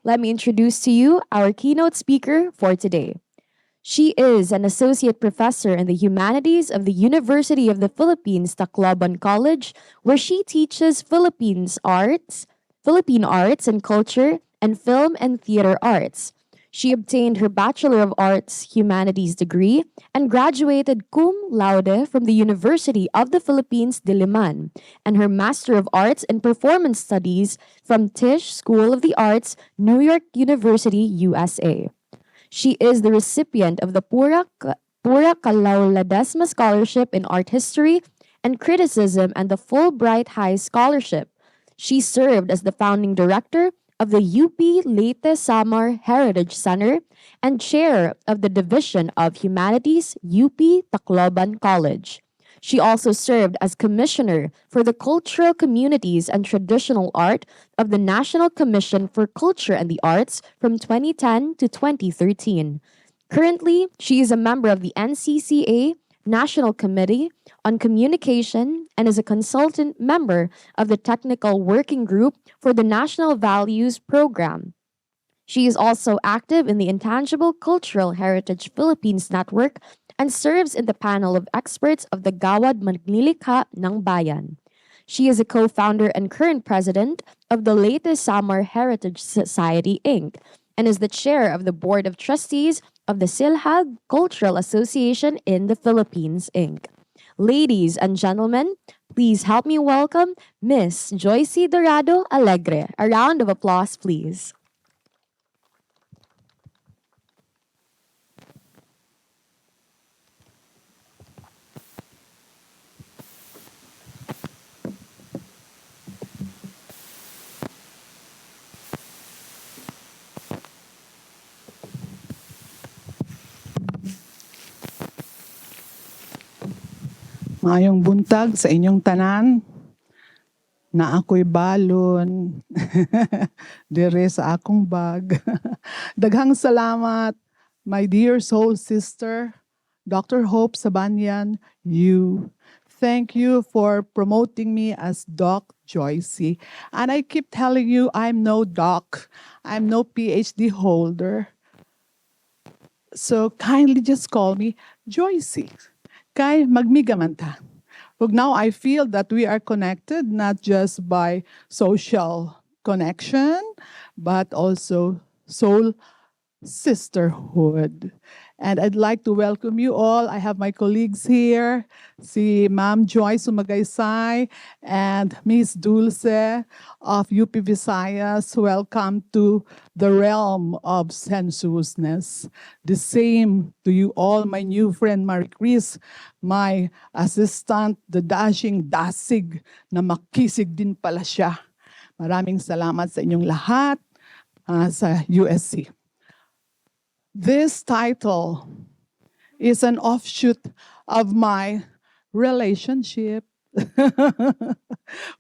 Let me introduce to you our keynote speaker for today. She is an associate professor in the humanities of the University of the Philippines, Tacloban College, where she teaches Philippine arts and culture, and film and theater arts. She obtained her Bachelor of Arts Humanities degree and graduated cum laude from the University of the Philippines, Diliman, and her Master of Arts in Performance Studies from Tisch School of the Arts, New York University, USA. She is the recipient of the Pura Kalauladesma Scholarship in Art History and Criticism and the Fulbright High Scholarship. She served as the founding director of the UP Leyte Samar Heritage Center and chair of the Division of Humanities, UP Tacloban College. She also served as commissioner for the cultural communities and traditional art of the National Commission for Culture and the Arts from 2010 to 2013. Currently, she is a member of the NCCA National Committee on Communication and is a consultant member of the Technical Working Group for the National Values Program. She is also active in the Intangible Cultural Heritage Philippines Network and serves in the panel of experts of the Gawad Maglilikha ng Bayan. She is a co-founder and current president of the Leyte Samar Heritage Society, Inc., and is the chair of the board of trustees of the Silhag Cultural Association in the Philippines, Inc. Ladies and gentlemen, please help me welcome Miss Joycey Dorado Alegre. A round of applause, please. Maayong buntag sa inyong tanan, na ako'y balon, dire sa akong bag. Daghang salamat, my dear soul sister, Dr. Hope Sabanyan, you. Thank you for promoting me as Doc Joycey. And I keep telling you, I'm no doc. I'm no PhD holder. So kindly just call me Joycey. Kay magmigamanta. But now I feel that we are connected not just by social connection, but also soul sisterhood. And I'd like to welcome you all. I have my colleagues here, si Ma'am Joy Sumagaysay and Miss Dulce of UP Visayas. Welcome to the realm of sensuousness. The same to you all, my new friend Marie Chris, my assistant, the dashing dasig na makisig din pala siya. Maraming salamat sa inyong lahat sa USC. This title is an offshoot of my relationship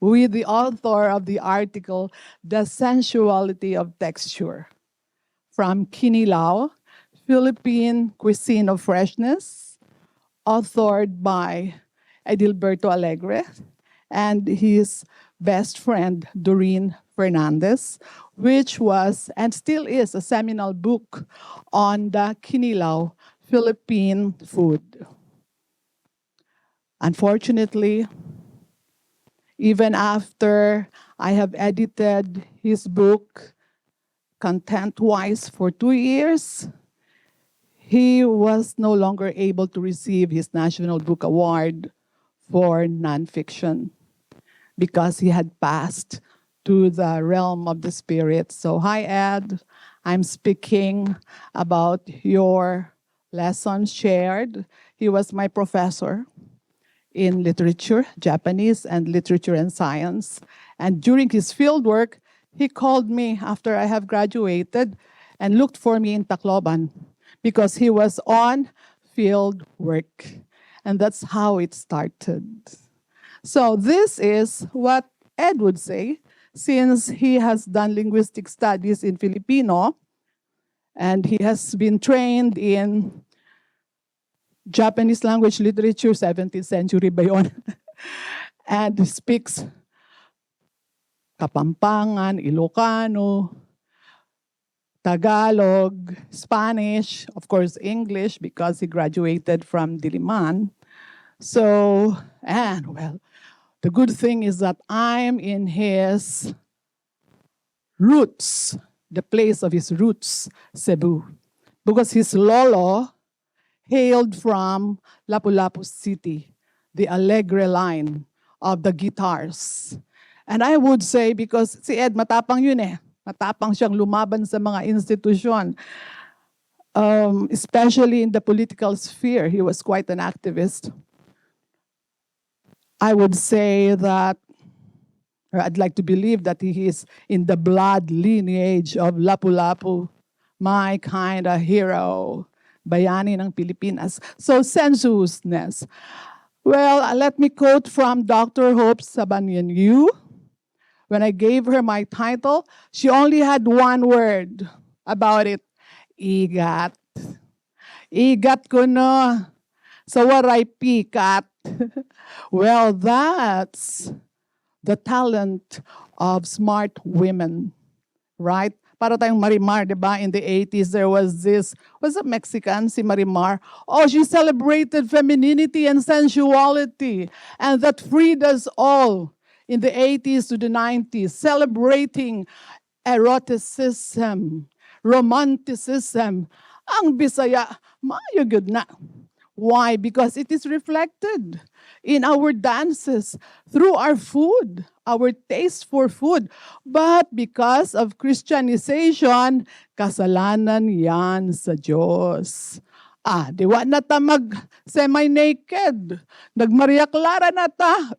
with the author of the article, The Sensuality of Texture, from Kinilaw, Philippine Cuisine of Freshness, authored by Edilberto Alegre and his best friend, Doreen Fernandez, which was and still is a seminal book on the Kinilaw Philippine food. Unfortunately, even after I have edited his book content-wise for 2 years, he was no longer able to receive his National Book Award for nonfiction because he had passed to the realm of the spirit. So hi, Ed. I'm speaking about your lessons shared. He was my professor in literature, Japanese, and literature and science. And during his field work, he called me after I have graduated and looked for me in Tacloban because he was on field work. And that's how it started. So this is what Ed would say, since he has done linguistic studies in Filipino, and he has been trained in Japanese language literature, 17th century ba yun? And speaks Kapampangan, Ilocano, Tagalog, Spanish, of course, English, because he graduated from Diliman. So, and well, the good thing is that I'm in his roots, the place of his roots, Cebu. Because his lolo hailed from Lapu-Lapu City, the Alegre line of the guitars. And I would say, because si Ed, matapang yun eh. Matapang siyang lumaban sa mga institusyon. Especially in the political sphere, he was quite an activist. I would say that, or I'd like to believe that he is in the blood lineage of Lapu-Lapu, my kind of hero, bayani ng Pilipinas. So, sensuousness. Well, let me quote from Dr. Hope Sabanyan-Yu. When I gave her my title, she only had one word about it. Igat. Igat ko no. So waray pikat. Well, that's the talent of smart women, right? Para tayong Marimar, di ba? In the 80s, there was a Mexican, si Marimar. Oh, she celebrated femininity and sensuality. And that freed us all in the 80s to the 90s, celebrating eroticism, romanticism. Ang Bisaya, maayo good na. Why? Because it is reflected in our dances, through our food, our taste for food. But because of Christianization, kasalanan yan sa Diyos. Diwa na ta mag semi-naked. Nagmaria Clara na ta.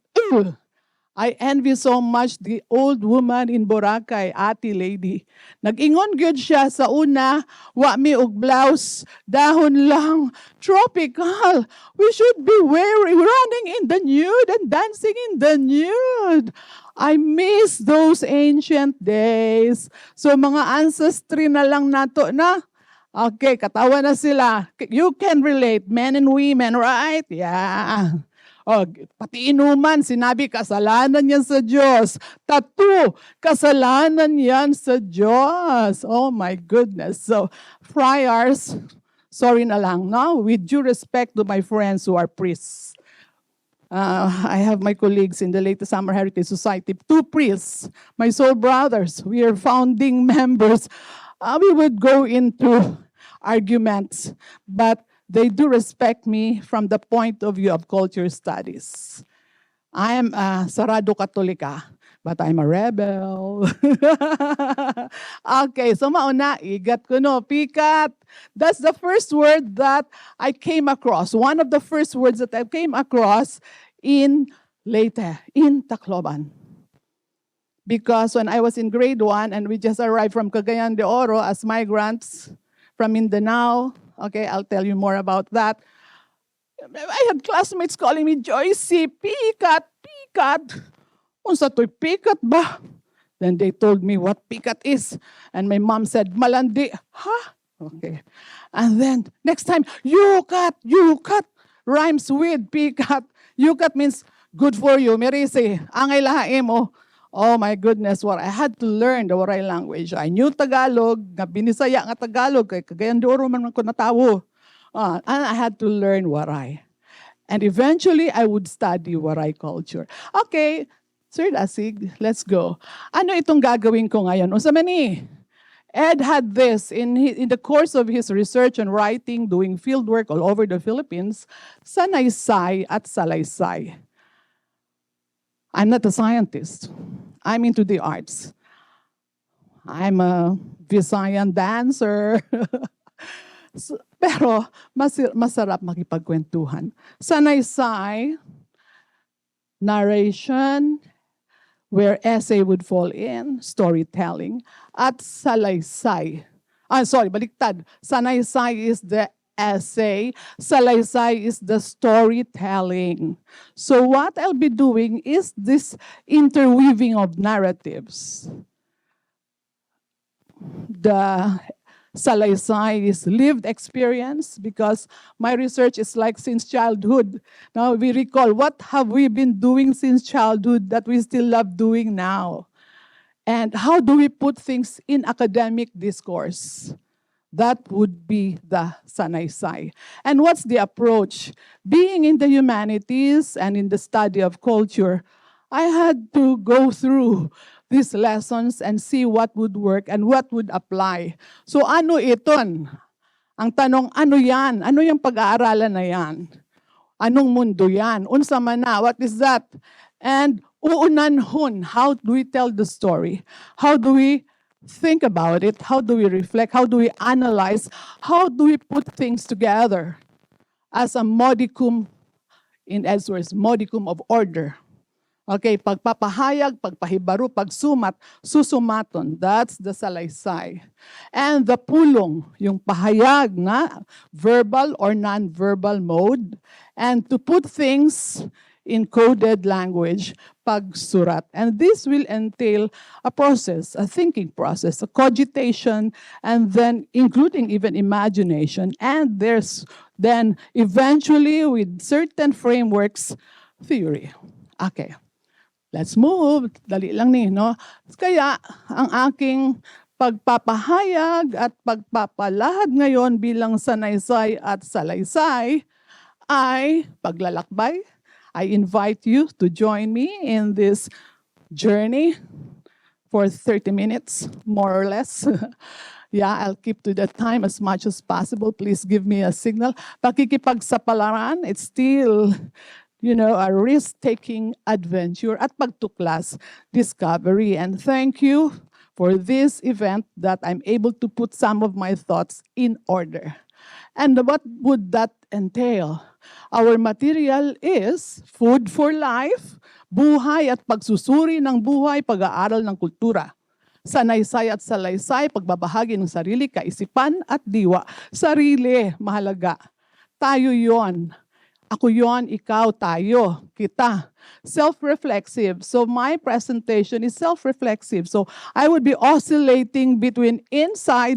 I envy so much the old woman in Boracay, ati lady. Nag-ingon gyud siya sa una, wa mi og blouse, dahon lang, tropical. We should be running in the nude and dancing in the nude. I miss those ancient days. So mga ancestry na lang nato na. Okay, katawa na sila. You can relate, men and women, right? Yeah. Oh, pati inuman, sinabi, kasalanan yan sa Diyos. Tattoo, kasalanan yan sa Diyos. Oh my goodness. So, friars, sorry na lang, no? With due respect to my friends who are priests. I have my colleagues in the latest Summer Heritage Society, 2 priests, my soul brothers. We are founding members. We would go into arguments, but they do respect me from the point of view of culture studies. I am Sarado Katolika, but I'm a rebel. Okay, so mauna, igat ko no, pikat. That's the first word that I came across. One of the first words that I came across in Leyte, in Tacloban. Because when I was in grade 1 and we just arrived from Cagayan de Oro as migrants from Mindanao, okay, I'll tell you more about that. I had classmates calling me Joycey, pikat, pikat. Unsa to'y pikat ba? Then they told me what pikat is. And my mom said, malandi. Huh? Okay. And then next time, yukat, yukat. Rhymes with pikat. Yukat means good for you. Merisi, angay lahaim mo. Oh my goodness, what I had to learn the Waray language. I knew Tagalog, nga binisaya nga Tagalog, kay Cagayan de Oro man ko natawo. And I had to learn Waray. And eventually, I would study Waray culture. Okay, Sir Dasig, let's go. Ano itong gagawin ko ngayon? Unsa man ni? Ed had this in the course of his research and writing, doing field work all over the Philippines, sanaysay at salaysay. I'm not a scientist. I'm into the arts. I'm a Visayan dancer. Pero masarap makipagkwentuhan. Sanaysay, narration, where essay would fall in, storytelling, at salaysay. Baliktad. Sanaysay is the essay, salaysay is the storytelling. So what I'll be doing is this interweaving of narratives. The salaysay is lived experience because my research is like since childhood. Now we recall what have we been doing since childhood that we still love doing now. And how do we put things in academic discourse? That would be the sanaysay. And what's the approach? Being in the humanities and in the study of culture, I had to go through these lessons and see what would work and what would apply. So ano iton? Ang tanong, ano yan? Ano yung pag-aaralan na yan? Anong mundo yan? Unsa man na? What is that? And uunanhon, how do we tell the story? How do we think about it? How do we reflect? How do we analyze? How do we put things together as a modicum, in Edwards, modicum of order? Okay, pagpapahayag, pagpahibaro, pagsumat, susumaton. That's the salaysay. And the pulong, yung pahayag na verbal or non-verbal mode. And to put things in coded language, pagsurat. And this will entail a process, a thinking process, a cogitation, and then including even imagination. And there's then eventually with certain frameworks, theory. Okay. Let's move. Dali lang ni, no? Kaya, ang aking pagpapahayag at pagpapalahad ngayon bilang sanaysay at salaysay ay paglalakbay. I invite you to join me in this journey for 30 minutes, more or less. Yeah, I'll keep to that time as much as possible. Please give me a signal. Pakikipagsapalaran, it's still a risk-taking adventure at pagtuklas, discovery. And thank you for this event that I'm able to put some of my thoughts in order. And what would that entail? Our material is food for life, buhay at pagsusuri ng buhay, pag-aaral ng kultura. Sanaysay at salaysay, pagbabahagi ng sarili, kaisipan at diwa. Sarili, mahalaga. Tayo yon. Ako yon, ikaw, tayo, kita. Self-reflexive. So my presentation is self-reflexive. So I would be oscillating between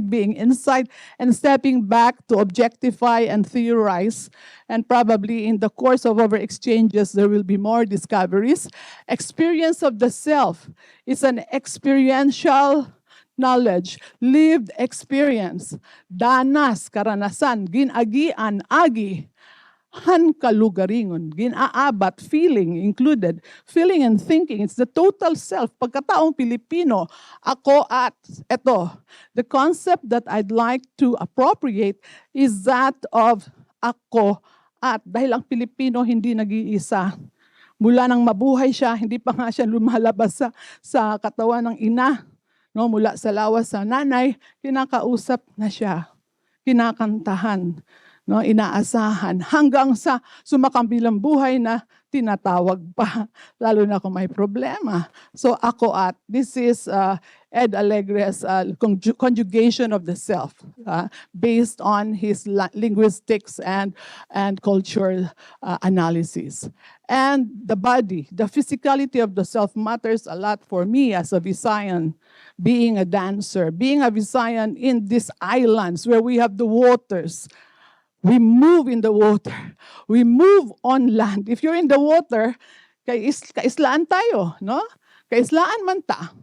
being inside, and stepping back to objectify and theorize. And probably in the course of our exchanges, there will be more discoveries. Experience of the self is an experiential knowledge, lived experience. Danas, karanasan, ginagian, agi. Kalugaringon, ginaabat, feeling included. Feeling and thinking, it's the total self. Pagkataong Pilipino, ako at, eto, the concept that I'd like to appropriate is that of ako at. Dahil ang Pilipino hindi nag-iisa. Mula nang mabuhay siya, hindi pa nga siya lumalabas sa katawan ng ina. No, mula sa lawas sa nanay, kinakausap na siya. Kinakantahan. No, inaasahan hanggang sa sumakambilang buhay na tinatawag pa, lalo na kung may problema. So ako at, this is Ed Alegre's conjugation of the self based on his linguistics and cultural analysis. And the body, the physicality of the self matters a lot for me as a Visayan, being a dancer, being a Visayan in these islands where we have the waters. We move in the water. We move on land. If you're in the water, kaislaan tayo, no? Kaislaan man ta.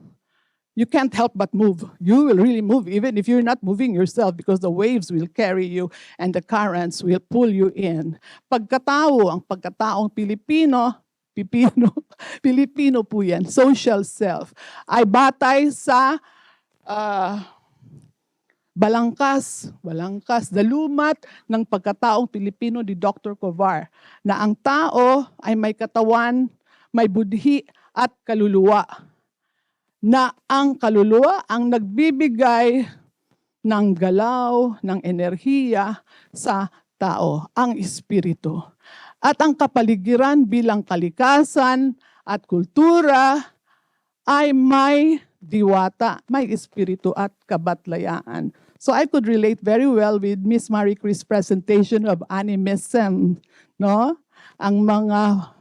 You can't help but move. You will really move even if you're not moving yourself because the waves will carry you and the currents will pull you in. Ang pagkataong Pilipino, Pilipino po yan, social self, ay batay sa balangkas, dalumat ng pagkataong Pilipino ni Dr. Covar, na ang tao ay may katawan, may budhi at kaluluwa. Na ang kaluluwa ang nagbibigay ng galaw, ng enerhiya sa tao, ang espiritu. At ang kapaligiran bilang kalikasan at kultura ay may diwata, may espiritu at kabatlayaan. So I could relate very well with Miss Marie Chris' presentation of animism, no? Ang mga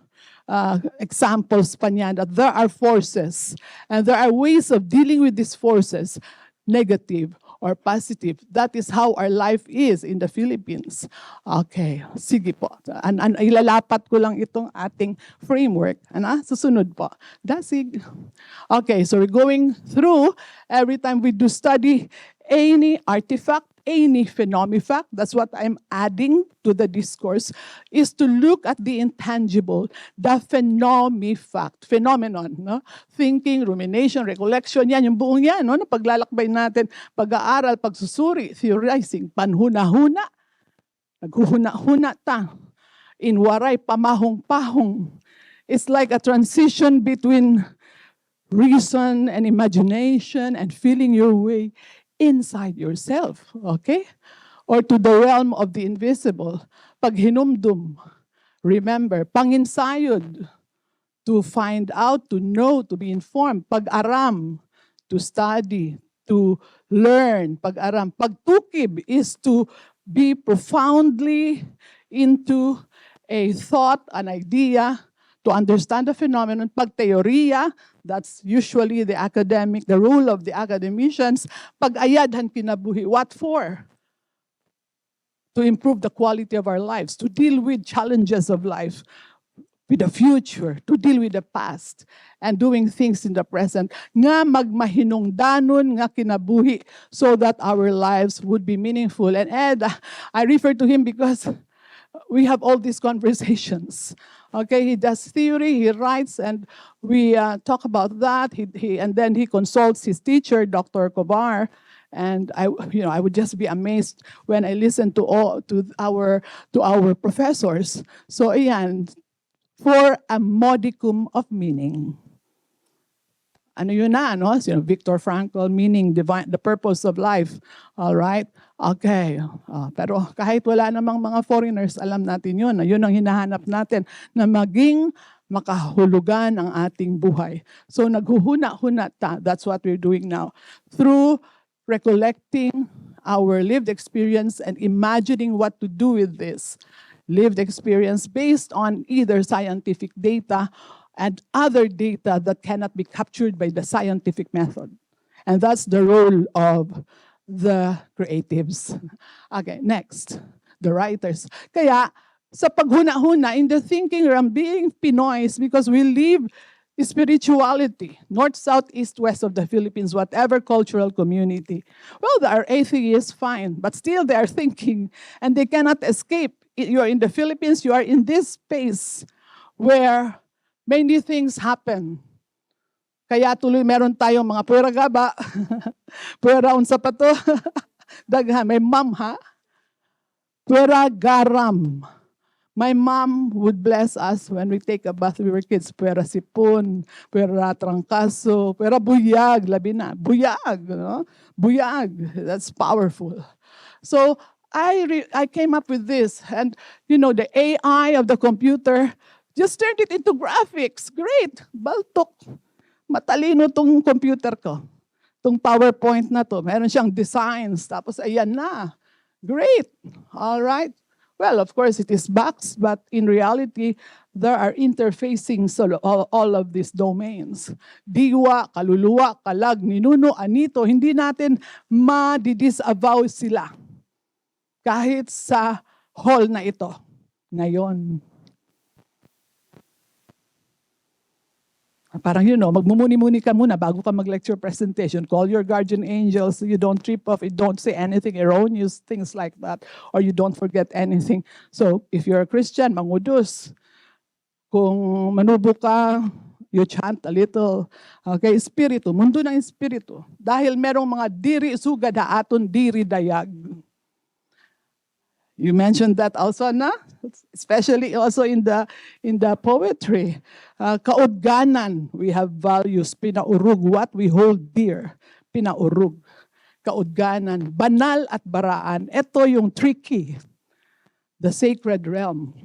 examples pa niyan, that there are forces and there are ways of dealing with these forces, negative or positive. That is how our life is in the Philippines. Okay, sige po. Ilalapat ko lang itong ating framework. Susunod po. Dasig. Okay, so we're going through every time we do study any artifact, any phenomefact, that's what I'm adding to the discourse, is to look at the intangible, the phenomefact, phenomenon, no? Thinking, rumination, recollection, yan, yung buong yan, no? Paglalakbay natin, pag-aaral, pagsusuri, theorizing, panhuna-huna, naghuhuna-huna ta. In Waray, pamahong-pahong. It's like a transition between reason and imagination and feeling your way inside yourself, okay? Or to the realm of the invisible. Pag hinumdum, remember, panginsayod, to find out, to know, to be informed. Pag-aram, to study, to learn. Pag-aram. Pagtukib is to be profoundly into a thought, an idea, to understand the phenomenon. Pag-teorya, that's usually the academic, the role of the academicians. Pag-ayadhan kinabuhi, what for? To improve the quality of our lives, to deal with challenges of life, with the future, to deal with the past, and doing things in the present. Nga magmahinungdanon nga kinabuhi so that our lives would be meaningful. And Ed, I refer to him because we have all these conversations. Okay, he does theory, he writes, and we talk about that. And then he consults his teacher, Dr. Kobar, and I would just be amazed when I listen to our professors. So, ayan, for a modicum of meaning. Ano yun na, no? Viktor Frankl, meaning divine, the purpose of life. All right? Okay. Pero kahit wala namang mga foreigners, alam natin yun. Yun ang hinahanap natin, na maging makahulugan ang ating buhay. So naghuhuna-huna ta. That's what we're doing now. Through recollecting our lived experience and imagining what to do with this lived experience based on either scientific data and other data that cannot be captured by the scientific method. And that's the role of the creatives. Okay, next, the writers. Kaya, sa paghuna-huna, in the thinking realm, being Pinoys, because we live spirituality, north, south, east, west of the Philippines, whatever cultural community. Well, they are atheists, fine, but still they are thinking, and they cannot escape. You're in the Philippines, you are in this space where many things happen. Kaya tuloy meron tayong mga puwera gaba, puwera unsa pa to, daghan, may ma'am ha, puwera garam. My mom would bless us when we take a bath. We were kids, puwera sipon, puwera trangkaso, puwera buyag, labi na, buyag, no? Buyag, that's powerful. So I came up with this, and the AI of the computer just turned it into graphics. Great. Baltok. Matalino tong computer ko. Tong PowerPoint na to. Meron siyang designs. Tapos ayan na. Great. All right. Well, of course, it is boxed, but in reality, there are interfacing all of these domains. Diwa, kaluluwa, kalag, ninuno, anito. Hindi natin ma-disavow sila. Kahit sa hall na ito. Ngayon. Parang magmumuni-muni ka muna bago ka mag-lecture presentation. Call your guardian angels so you don't trip off, you don't say anything erroneous, things like that, or you don't forget anything. So, if you're a Christian, mangudus. Kung manubo ka, you chant a little. Okay, espiritu, mundo ng espiritu. Dahil merong mga diri sugad aton diri dayag. You mentioned that also, na? Especially also in the poetry. Kaudganan, we have values. Pinaurug, what we hold dear. Pinaurug. Kaudganan, banal at baraan. Ito yung tricky. The sacred realm.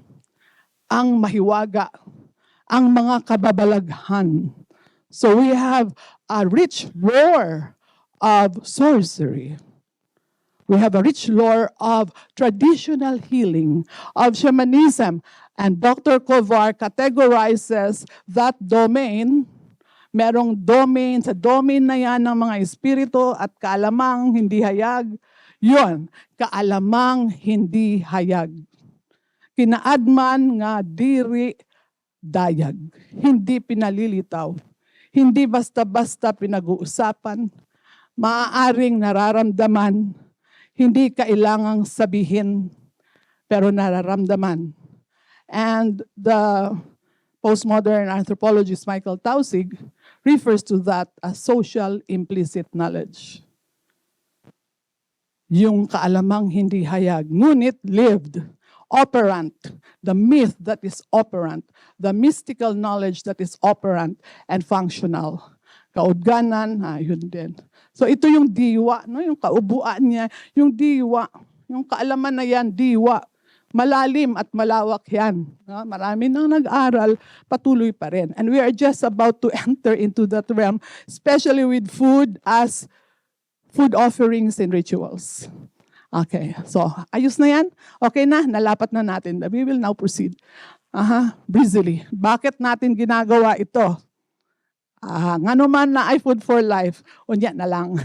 Ang mahiwaga. Ang mga kababalaghan. So we have a rich lore of sorcery. We have a rich lore of traditional healing, of shamanism. And Dr. Kovar categorizes that domain Merong domain, sa domain na yan ng mga espiritu at kaalamang hindi hayag. Yun, kaalamang hindi hayag. Kinaadman nga diri dayag. Hindi pinalilitaw. Hindi basta-basta pinag-uusapan. Maaaring nararamdaman. Hindi kailangang sabihin, pero nararamdaman. And the postmodern anthropologist Michael Taussig refers to that as social implicit knowledge. Yung kaalamang hindi hayag, ngunit lived, operant, the myth that is operant, the mystical knowledge that is operant and functional. Kaudganan, yun din. So ito yung diwa, no? Yung kaubuan niya, yung diwa, yung kaalaman na yan, diwa. Malalim at malawak yan. No? Marami nang nag-aral, patuloy pa rin. And we are just about to enter into that realm, especially with food as food offerings and rituals. Okay, so ayos na yan? Okay na, nalapat na natin. We will now proceed. Breezily. Bakit natin ginagawa ito? Nga naman na I Food for Life. Unya na lang.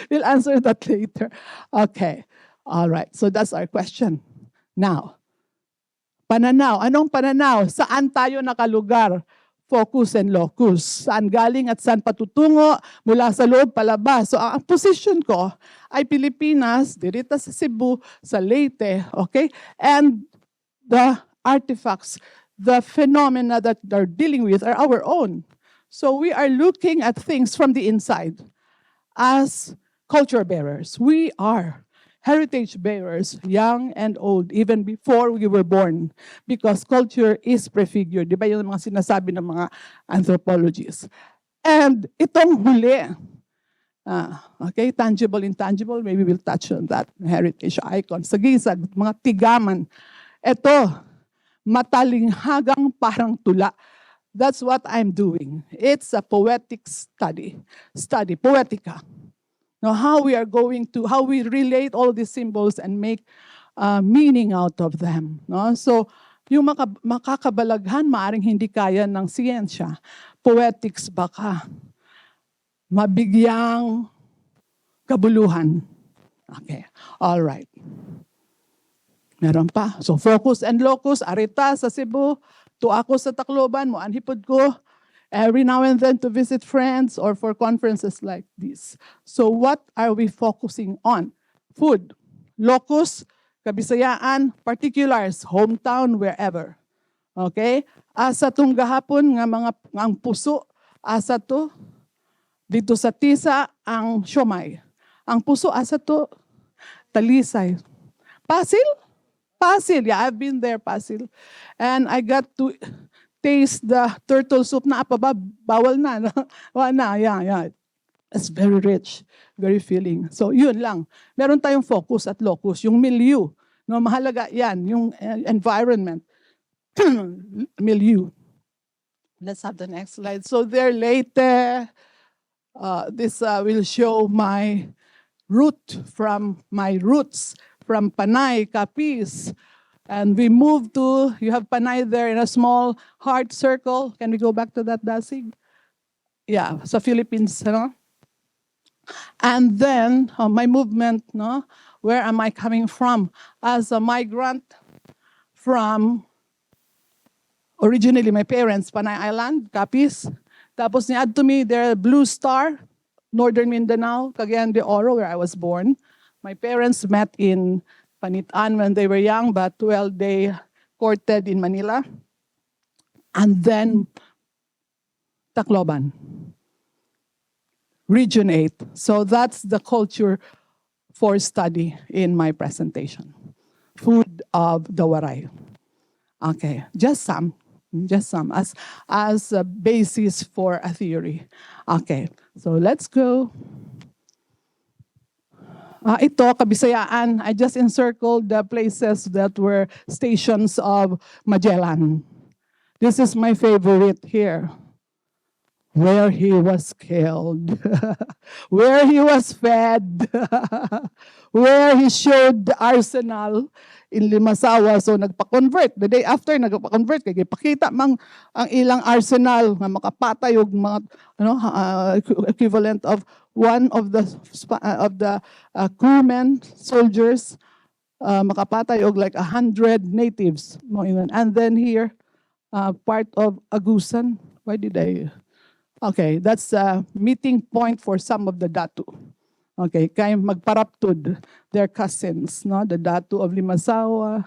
We'll answer that later. Okay, all right. So that's our question. Now, pananaw. Anong pananaw? Saan tayo nakalugar? Focus and locus. Saan galing at saan patutungo? Mula sa loob, palabas. So, ang position ko ay Pilipinas, dirita sa Cebu, sa Leyte, okay? And the artifacts, the phenomena that they're dealing with are our own. So, we are looking at things from the inside as culture bearers. We are heritage bearers, young and old, even before we were born, because culture is prefigured. Di ba yung mga sinasabi ng mga anthropologists? And itong huli, okay, tangible, intangible, maybe we'll touch on that, heritage icons, sagisag, mga tigaman. Ito, matalinghagang parang tula. That's what I'm doing. It's a poetic study, poetica. Now, how we relate all these symbols and make meaning out of them. No? So, yung makakabalaghan, maaring hindi kaya ng siyensya. Poetics baka mabigyang kabuluhan. Okay, all right. Meron pa. So, focus and locus, arita sa Cebu, tuako sa Tacloban, moanhipod ko, every now and then to visit friends or for conferences like this. So what are we focusing on? Food, locus, Kabisayaan, particulars, hometown, wherever. Okay? Asa tong gahapon nga ang puso, asa to dito sa tisa ang siomay. Ang puso asa to talisay. Pasil? Pasil. Yeah, I've been there, Pasil. And I got to taste the turtle soup na bawal na. Yeah. It's very rich, very filling. So yun lang. Meron tayong focus at locus, yung milieu. No, mahalaga yan, yung environment. Milieu. Let's have the next slide. So there later, this will show my roots from Panay, Capiz. And we moved to, you have Panay there in a small heart circle. Can we go back to that, Dasig? Yeah, sa Philippines, no? And then my movement, no? Where am I coming from? As a migrant from, originally my parents, Panay Island, Capiz. Tapos niad to me, there Blue Star, Northern Mindanao, Cagayan de Oro, where I was born. My parents met in Panitan when they were young, but well, they courted in Manila. And then Tacloban, Region 8. So that's the culture for study in my presentation. Food of the Waray. Okay, just some as a basis for a theory. Okay, so let's go. Ito, Kabisayaan, I just encircled the places that were stations of Magellan. This is my favorite here. Where he was killed, where he was fed, where he showed the arsenal in Limasawa. So nagpa-convert. The day after, nagpa-convert. Kaya pakita mang ang ilang arsenal nga makapatay og mga equivalent of one of the crewmen, soldiers, makapatay og like 100 natives. And then here, part of Agusan. Why did I? Okay, that's a meeting point for some of the Datu. Okay, kay magparaptud, their cousins, no? The Datu of Limasawa,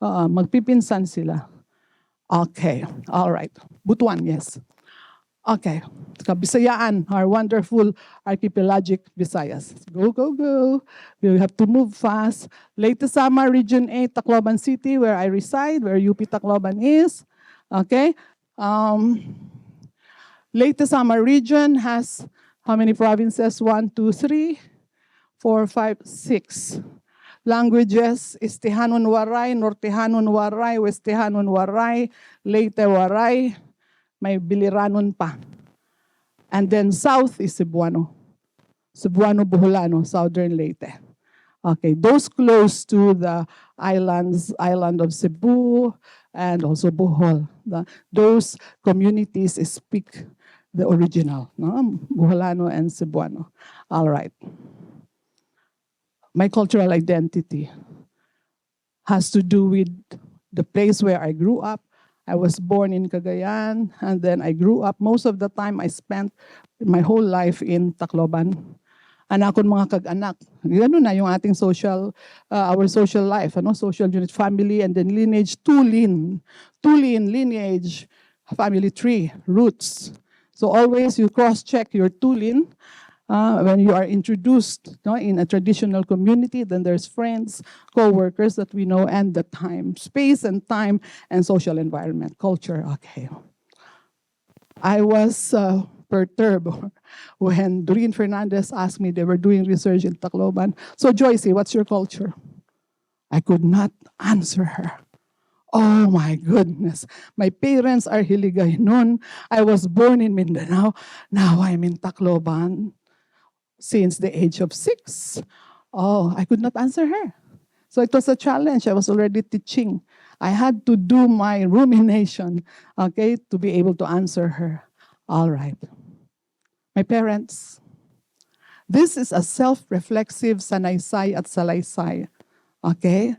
magpipinsan sila. Okay, all right. Butuan, yes. Okay, Kabisayaan, our wonderful archipelagic Visayas. Go, go, go. We have to move fast. Leyte Sama, Region 8, Tacloban City, where I reside, where UP Tacloban is. Okay. Leyte Sama region has how many provinces? 1, 2, 3, 4, 5, 6. Languages is Tehanon Waray, Nortehanon Waray, Westehanon Waray, Leyte Waray, may Biliranon pa. And then south is Cebuano. Cebuano Buholano, southern Leyte. Okay, those close to the island of Cebu and also Bohol. Those communities speak the original, no? Buholano and Cebuano. All right. My cultural identity has to do with the place where I grew up. I was born in Cagayan, and then I grew up. Most of the time, I spent my whole life in Tacloban. Anak ko mga kag-anak. Gano'n na yung ating our social life, social unit, family, and then lineage, tulin, lineage, family tree, roots. So always you cross-check your tulin when you are introduced in a traditional community. Then there's friends, co-workers that we know, and the time, space and time, and social environment, culture. Okay. I was perturbed when Doreen Fernandez asked me, they were doing research in Tacloban. So Joyce, what's your culture? I could not answer her. Oh my goodness. My parents are Hiligaynon. I was born in Mindanao. Now I'm in Tacloban since the age of 6. Oh, I could not answer her. So it was a challenge. I was already teaching. I had to do my rumination, okay, to be able to answer her. All right. My parents, this is a self-reflexive sanaysay at salaysay, okay?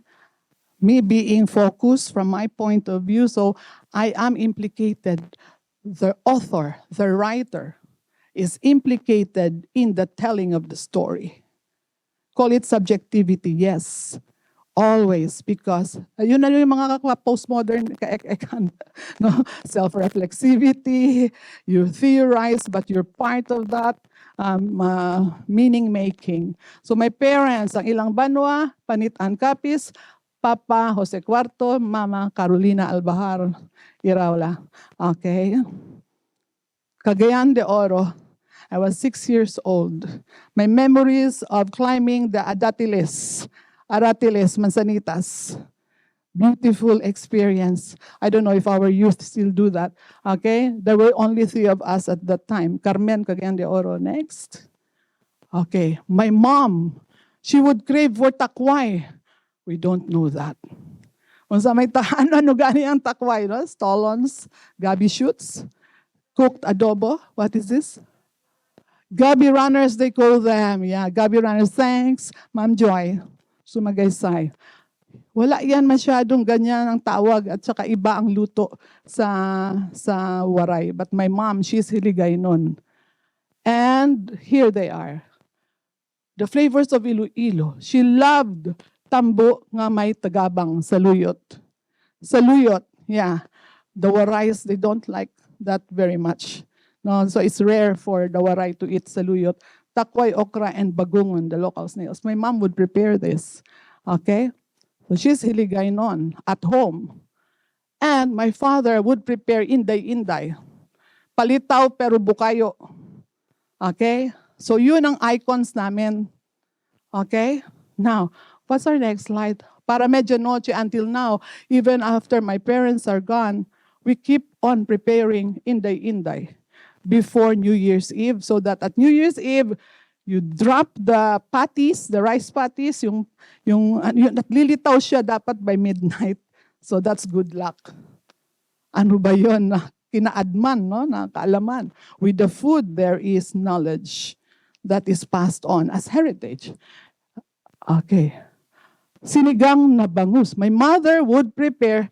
Me being focused from my point of view, so I am implicated. The author, the writer, is implicated in the telling of the story. Call it subjectivity, yes. Always, because yun na yung mga postmodern no? Self-reflexivity, you theorize, but you're part of that meaning-making. So my parents, ang ilang banwa, Panitan Capis, Papa Jose Cuarto, Mama Carolina Albahar Iraula. Okay. Cagayan de Oro. I was 6 years old. My memories of climbing the Aratiles, Manzanitas. Beautiful experience. I don't know if our youth still do that. Okay? There were only 3 of us at that time. Carmen, Cagayan de Oro. Next. Okay. My mom, she would crave for takway. We don't know that. Kung sa may ano gani ang takway, no? Stolons, gabi shoots, cooked adobo. What is this? Gabi runners, they call them. Yeah, gabi runners. Thanks, Ma'am Joy. Sumagaysay. Wala yan masyadong ganyan ang tawag at saka iba ang luto sa Waray. But my mom, she's Hiligaynon. And here they are. The flavors of Iloilo. She loved tambo nga may tagabang saluyot. Saluyot, yeah. The Warays, they don't like that very much. No, so it's rare for the Waray to eat saluyot. Takway, okra, and bagungon, the local snails. My mom would prepare this. Okay? So she's Hiligaynon at home. And my father would prepare inday-inday. Palitaw pero bukayo. Okay? So yun ang icons namin. Okay? Now, what's our next slide? Para medianoche until now, even after my parents are gone, we keep on preparing inday-inday before New Year's Eve so that at New Year's Eve, You drop the patties, the rice patties, yung naglilitaw siya dapat by midnight. So that's good luck. Ano ba yun? Kinaadman, no? Na kaalaman. With the food, there is knowledge that is passed on as heritage. Okay. Sinigang na bangus. My mother would prepare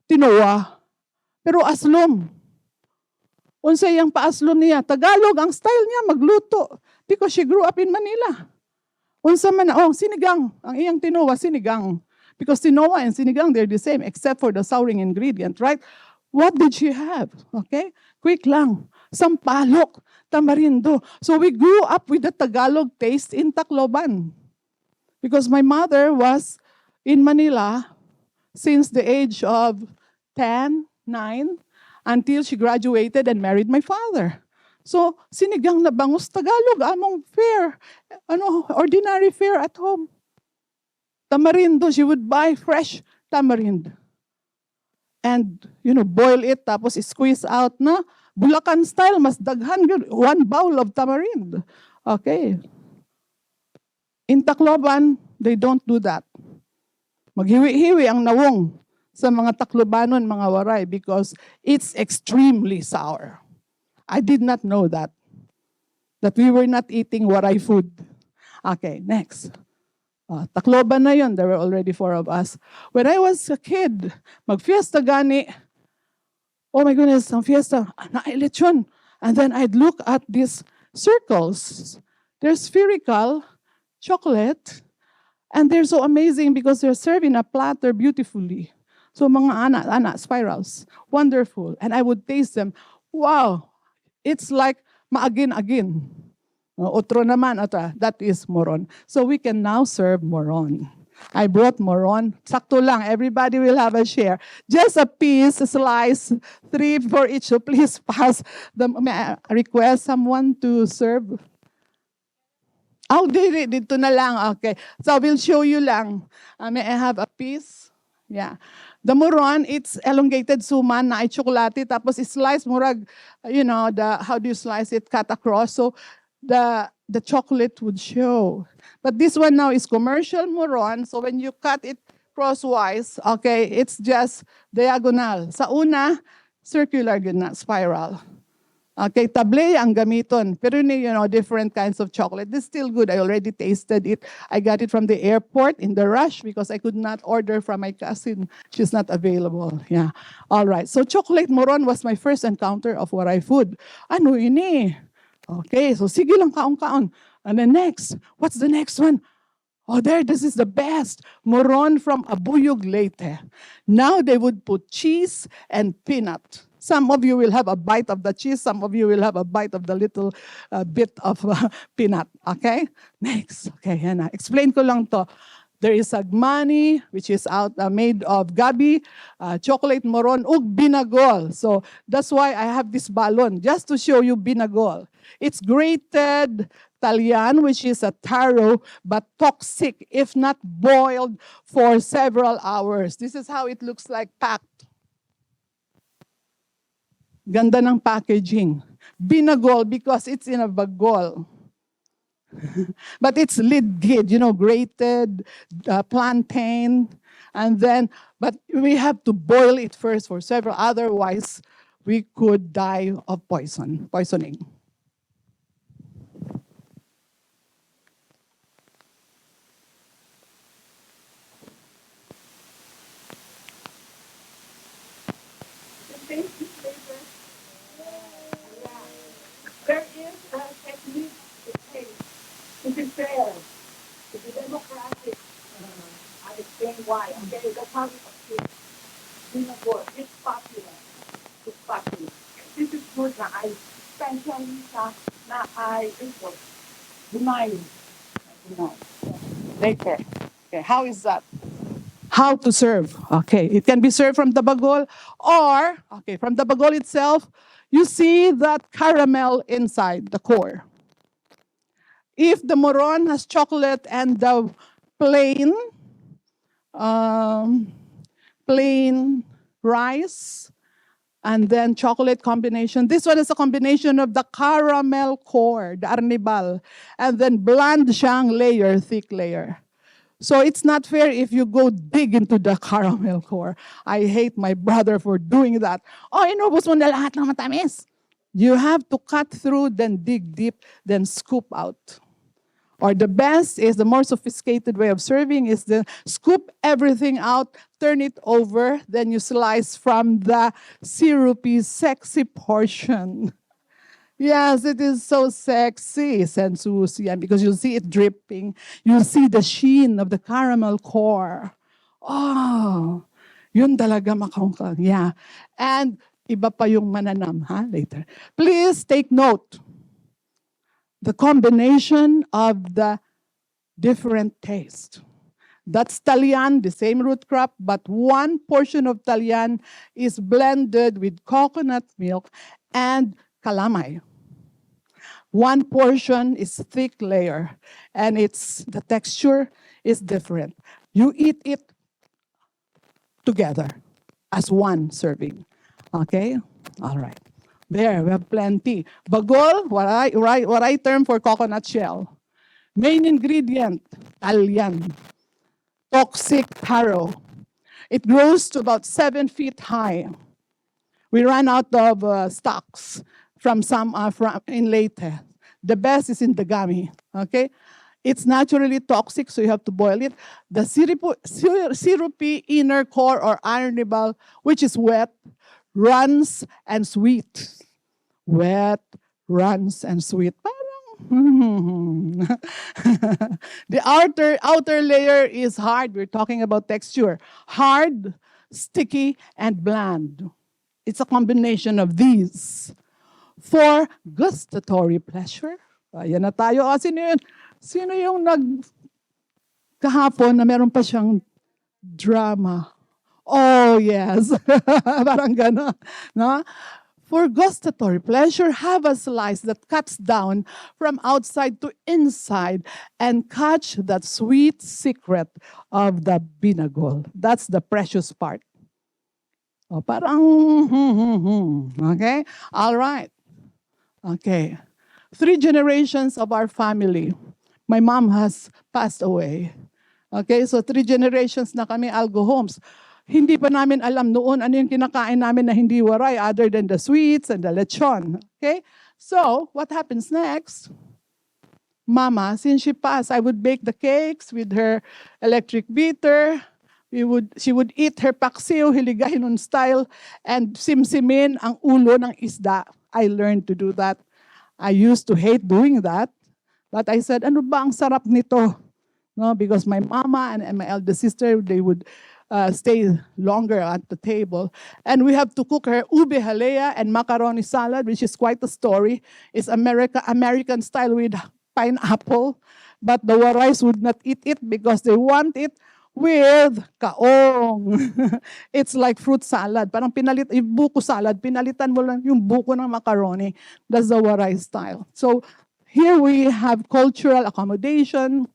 tinoa, pero aslom. Unsay ang paaslom niya? Tagalog ang style niya magluto because she grew up in Manila. Unsa man, sinigang. Ang iyang tinoa, sinigang. Because tinoa and sinigang, they're the same except for the souring ingredient, right? What did she have? Okay? Quick lang. Sampalok, tamarindo. So we grew up with the Tagalog taste in Tacloban. Because my mother was in Manila since the age of 10, 9, until she graduated and married my father. So, sinigang na bangus Tagalog, among fare, ordinary fare at home. Tamarindo, she would buy fresh tamarind. And, boil it, tapos squeeze out na. Bulacan style, mas daghan yun, 1 bowl of tamarind. Okay. In Tacloban, they don't do that. Maghiwi-hiwi ang nawong sa mga Taclobanon, mga Waray, because it's extremely sour. I did not know that we were not eating Waray food. Okay, next. Tacloban na yun. There were already 4 of us. When I was a kid, mag-fiesta gani, oh my goodness, ang fiesta, na-lechon. And then I'd look at these circles. They're spherical, chocolate, and they're so amazing because they're served in a platter beautifully. So mga ana, spirals, wonderful. And I would taste them. Wow, it's like maagin-agin. Otro naman, that is moron. So we can now serve moron. I brought moron. Sakto lang, everybody will have a share. Just a piece, a slice, 3 for each. So please pass. May I request someone to serve? Oh, dito na lang. Okay. So we'll show you lang. May I have a piece? Yeah. The moron, it's elongated suman na ay chocolate, tapos slice murag, how do you slice it? Cut across. So the chocolate would show. But this one now is commercial moron. So when you cut it crosswise, okay, it's just diagonal. Sa una, circular gina, spiral. Okay, table ang gamiton. Pero different kinds of chocolate. This is still good. I already tasted it. I got it from the airport in the rush because I could not order from my cousin. She's not available. Yeah. All right. So chocolate moron was my first encounter of Waray food. Ano ini? Okay, so sige lang kaon-kaon. And then next, what's the next one? Oh, this is the best. Moron from Abuyog Leyte. Now they would put cheese and peanut. Some of you will have a bite of the cheese. Some of you will have a bite of the little bit of peanut. Okay? Next. Okay, yan na. Explain ko lang to. There is agmani, which is made of gabi, chocolate moron, ug binagol. So that's why I have this balon, just to show you binagol. It's grated Talyan, which is a taro, but toxic if not boiled for several hours. This is how it looks like packed. Ganda ng packaging. Binagol because it's in a bagol. But it's lid-gid, grated plantain. And then, but we have to boil it first for several, otherwise we could die of poisoning. There is a technique to be fair, to be democratic. I'll explain why. Okay, that's how it is. It's popular. It's popular. This is good na I especially na I import. Bumayo. Later. Okay, how is that? How to serve. Okay, it can be served from the bagol or, from the bagol itself, you see that caramel inside the core. If the moron has chocolate and the plain rice, And then chocolate combination. This one is a combination of the caramel core, the arnibal, and then bland siyang layer, thick layer. So it's not fair if you go dig into the caramel core. I hate my brother for doing that. Oh, inubos mo na lahat ng matamis. You have to cut through, then dig deep, then scoop out. Or the best is the more sophisticated way of serving is the scoop everything out, turn it over, then you slice from the syrupy, sexy portion. Yes, it is so sexy, Sensuousness, because you see it dripping. You see the sheen of the caramel core. Oh, yun talaga makangkang. Yeah. And iba pa yung mananam, ha? Later. Please take note. The combination of the different taste. That's Talian, the same root crop, but one portion of Talian is blended with coconut milk and calamay. One portion is thick layer, and the texture is different. You eat it together as one serving. Okay? All right. There, we have plenty. Bagol, Waray term for coconut shell. Main ingredient, Talian. Toxic taro. It grows to about 7 feet high. We ran out of stocks from in Leyte. The best is in Dagami. Okay? It's naturally toxic, so you have to boil it. The syrupy inner core or arnibal, which is wet, runs and sweet. Wet, runs and sweet. The outer layer is hard. We're talking about texture. Hard, sticky, and bland. It's a combination of these. For gustatory pleasure. Ayan na tayo. Sino yung kahapon na meron pa siyang drama? Oh, yes. Parang gano'n. No? For gustatory pleasure, have a slice that cuts down from outside to inside and catch that sweet secret of the binagol. That's the precious part. Oh, parang, okay? All right. Okay. 3 generations of our family. My mom has passed away. Okay, so 3 generations na kami Algo homes. Hindi pa namin alam noon ano yung kinakain namin na hindi waray other than the sweets and the lechon. Okay? So, what happens next? Mama, since she passed, I would bake the cakes with her electric beater. She would eat her paksiw, Hiligaynon style, and simsimin ang ulo ng isda. I learned to do that. I used to hate doing that. But I said, ano ba ang sarap nito? No, because my mama and my elder sister, they would stay longer at the table. And we have to cook her ube halea and macaroni salad, which is quite a story. It's American style with pineapple. But the Warays would not eat it because they want it with kaong. It's like fruit salad. Parang buko salad, pinalitan mo lang yung buko ng macaroni. That's the Waray style. So here we have cultural accommodation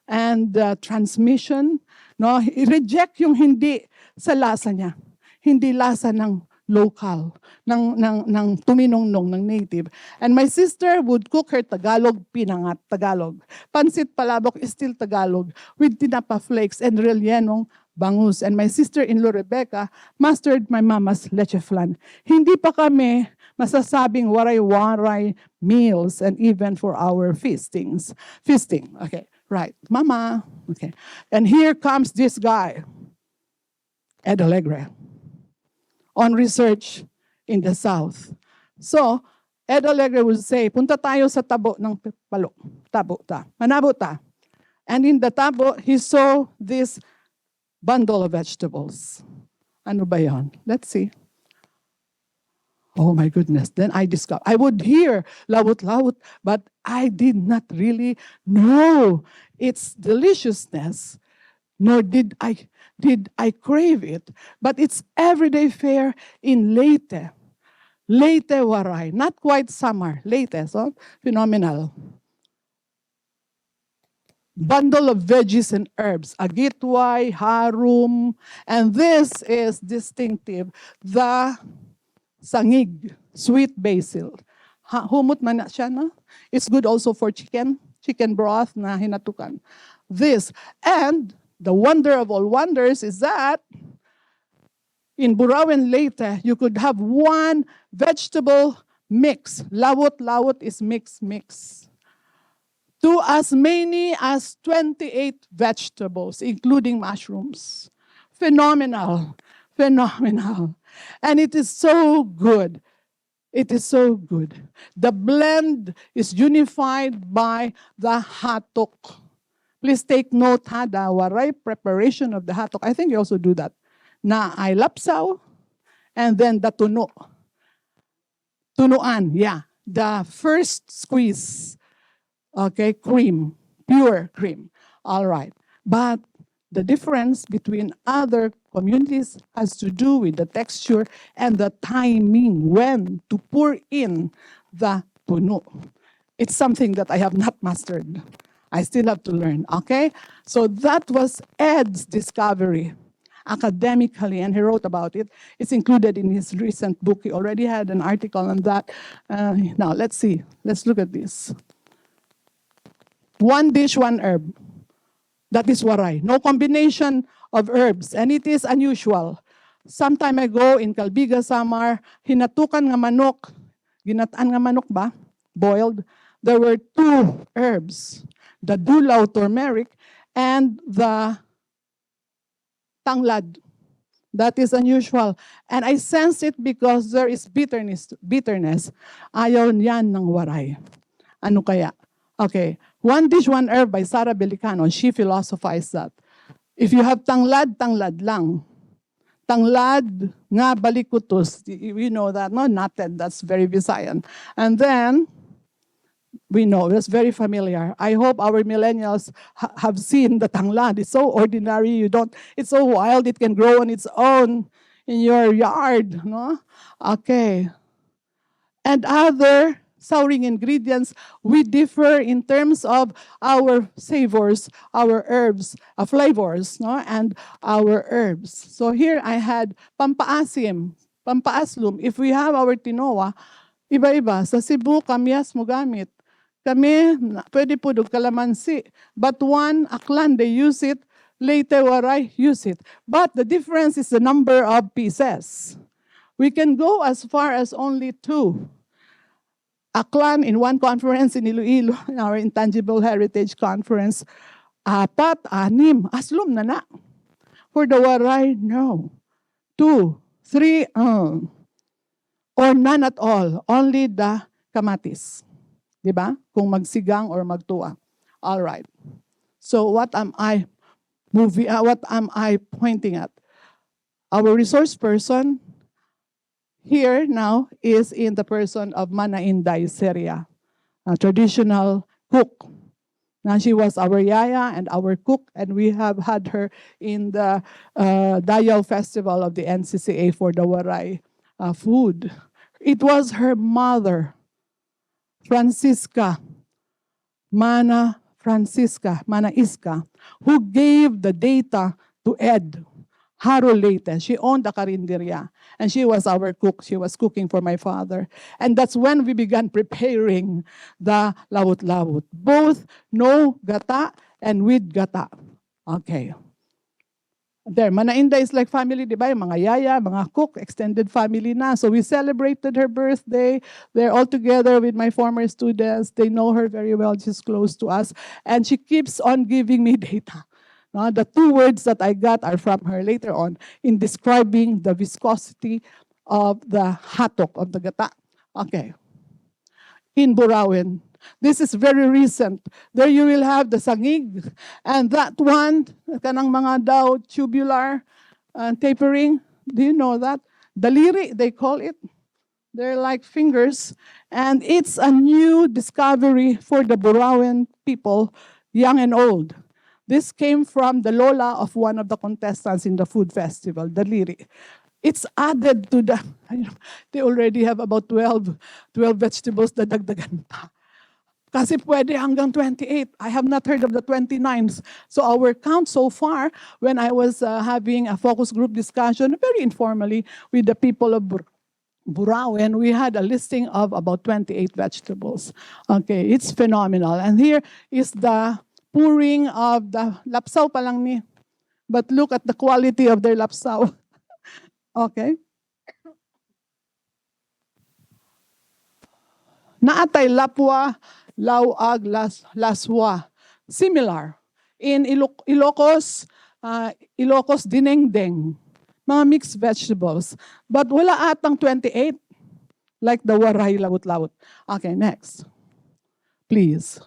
and transmission. No, i-reject yung hindi sa lasa niya. Hindi lasa ng local, ng tuminongnong, ng native. And my sister would cook her Tagalog pinangat, Tagalog. Pansit palabok is still Tagalog with tinapa flakes and rellenong bangus. And my sister-in-law Rebecca mastered my mama's leche flan. Hindi pa kami masasabing waray-waray meals and even for our feasting. Okay, right. Mama. Okay. And here comes this guy, Ed Alegre, on research in the South. So, Ed Alegre would say, punta tayo sa tabo ng palo. Manabo ta. And in the tabo, he saw this bundle of vegetables. Ano ba yan? Let's see. Oh my goodness. Then I discovered, I would hear lawot-lawot, but I did not really know its deliciousness, nor did I crave it. But it's everyday fare in Leyte. Leyte Waray. Not quite summer. Leyte. So, phenomenal. Bundle of veggies and herbs. Agitway, harum. And this is distinctive. The sangig, sweet basil. Humot man na siya, no? It's good also for chicken broth na hinatukan. This, and the wonder of all wonders is that in Burawen Leyte, you could have one vegetable mix. Lawot is mix. To as many as 28 vegetables, including mushrooms. Phenomenal. And it is so good. It is so good. The blend is unified by the hatok. Please take note, the waray preparation of the hatok. I think you also do that. Na ay lapsaw, and then the tuno. Tunuan, yeah. The first squeeze, okay, cream, pure cream. All right. But the difference between other communities has to do with the texture and the timing when to pour in the puno. It's something that I have not mastered. I still have to learn, okay? So that was Ed's discovery academically, and he wrote about it. It's included in his recent book. He already had an article on that. Now, let's see. Let's look at this. One dish, one herb. That is waray. No combination of herbs, and it is unusual. Some time ago in Calbiga, Samar, hinatukan nga manok, ginataan nga manok ba? Boiled. There were two herbs, the dulaw turmeric and the tanglad. That is unusual. And I sense it because there is bitterness. Ayaw niyan ng waray. Ano kaya? Okay. One Dish, One Herb by Sara Belicano. She philosophized that. If you have tanglad, tanglad lang. Tanglad nga balikutos. We know that, no? Natted, that's very Visayan. And then, we know, that's very familiar. I hope our millennials have seen the tanglad. It's so ordinary, it's so wild, it can grow on its own in your yard, no? Okay. And other souring ingredients, we differ in terms of our savors, our herbs, flavors, no? And our herbs. So here I had pampaasim, pampaaslum. If we have our tinoa, iba-iba. Sa Cebu, kamyas mo gamit. Kami, pwede po dog kalamansi. But one, aklan, they use it. Later, waray, use it. But the difference is the number of pieces. We can go as far as only 2. Aklan in one conference in Iloilo, in our Intangible Heritage Conference, 4, 6, aslum na. For the waray, no. 2, 3, or none at all. Only the kamatis. Diba? Kung magsigang or magtuwa. All right. So what am I pointing at? Our resource person here now is in the person of Mana Inday Seria, a traditional cook. Now she was our yaya and our cook, and we have had her in the Dayaw Festival of the NCCA for the Waray food. It was her mother, Mana Iska, who gave the data to Ed Haro Leyte. She owned a karinderya, and she was our cook. She was cooking for my father. And that's when we began preparing the lawot-lawot, both no gata and with gata. Okay. There, Mana Inday is like family, di ba? Yung mga yaya, mga cook, extended family na. So we celebrated her birthday. They're all together with my former students. They know her very well. She's close to us. And she keeps on giving me data. No, the 2 words that I got are from her later on in describing the viscosity of the hatok, of the gata. Okay. In Burawen, this is very recent. There you will have the sangig, and that one, kanang mga daw tubular tapering. Do you know that? Daliri, they call it. They're like fingers, and it's a new discovery for the Burawen people, young and old. This came from the lola of one of the contestants in the food festival, Daliri. It's added to the, they already have about 12 vegetables na dagdagan pa. Kasi pwede hanggang 28. I have not heard of the 29th. So our count so far, when I was having a focus group discussion, very informally, with the people of Burawen, we had a listing of about 28 vegetables. Okay, it's phenomenal. And here is the pouring of the lapsaw pa lang ni. But look at the quality of their lapsaw. Okay. Naatay lapwa, lawag, laswa. Similar. In Ilocos, Ilocos dinengdeng. Mga mixed vegetables. But wala atang 28 like the Waray lawot-lawot. Okay, next. Please.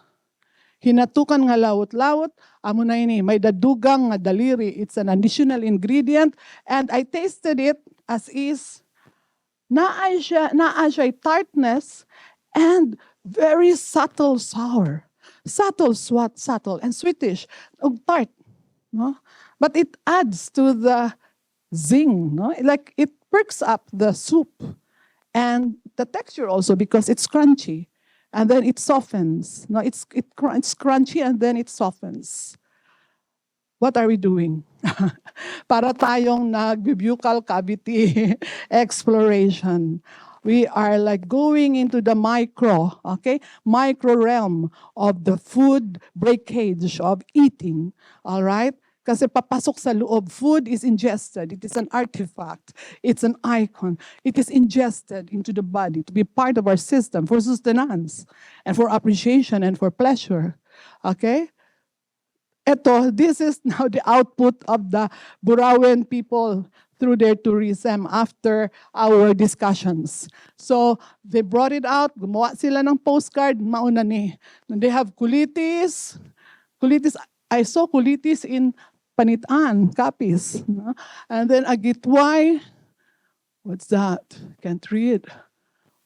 Hinatukan nga lawot-lawot, amo na ini, may dadugang nga daliri. It's an additional ingredient. And I tasted it as is. Naa siya tartness and very subtle sour. Subtle, and sweetish. Og tart. No? But it adds to the zing. No? Like it perks up the soup. And the texture also, because it's crunchy. And then it softens. No, it's crunchy and then it softens. What are we doing? Para tayong nag-buccal cavity exploration. We are like going into the micro realm of the food breakage of eating. All right? Kasi papasok sa loob, food is ingested. It is an artifact. It's an icon. It is ingested into the body to be part of our system for sustenance and for appreciation and for pleasure. Okay? This is now the output of the Burawen people through their tourism after our discussions. So they brought it out, gumawa sila ng postcard, mauna ni. They have kulitis. I saw kulitis in Panitan, Capiz. No? And then agitway. What's that? Can't read.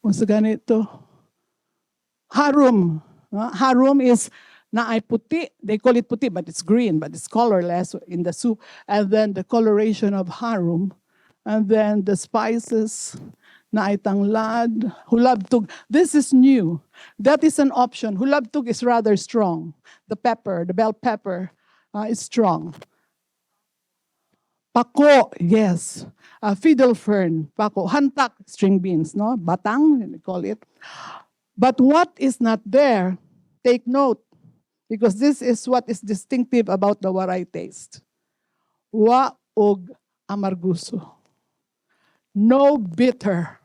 What's ganito? Harum. Harum is naay puti. They call it puti, but it's green, but it's colorless in the soup. And then the coloration of harum. And then the spices. Naay tanglad. Hulabtug. This is new. That is an option. Hulabtug is rather strong. The pepper, the bell pepper, is strong. Pako, yes. Fiddle fern, pako. Hantak, string beans, no? Batang, they call it. But what is not there, take note, because this is what is distinctive about the Waray taste. Wa og amarguso. No bitter.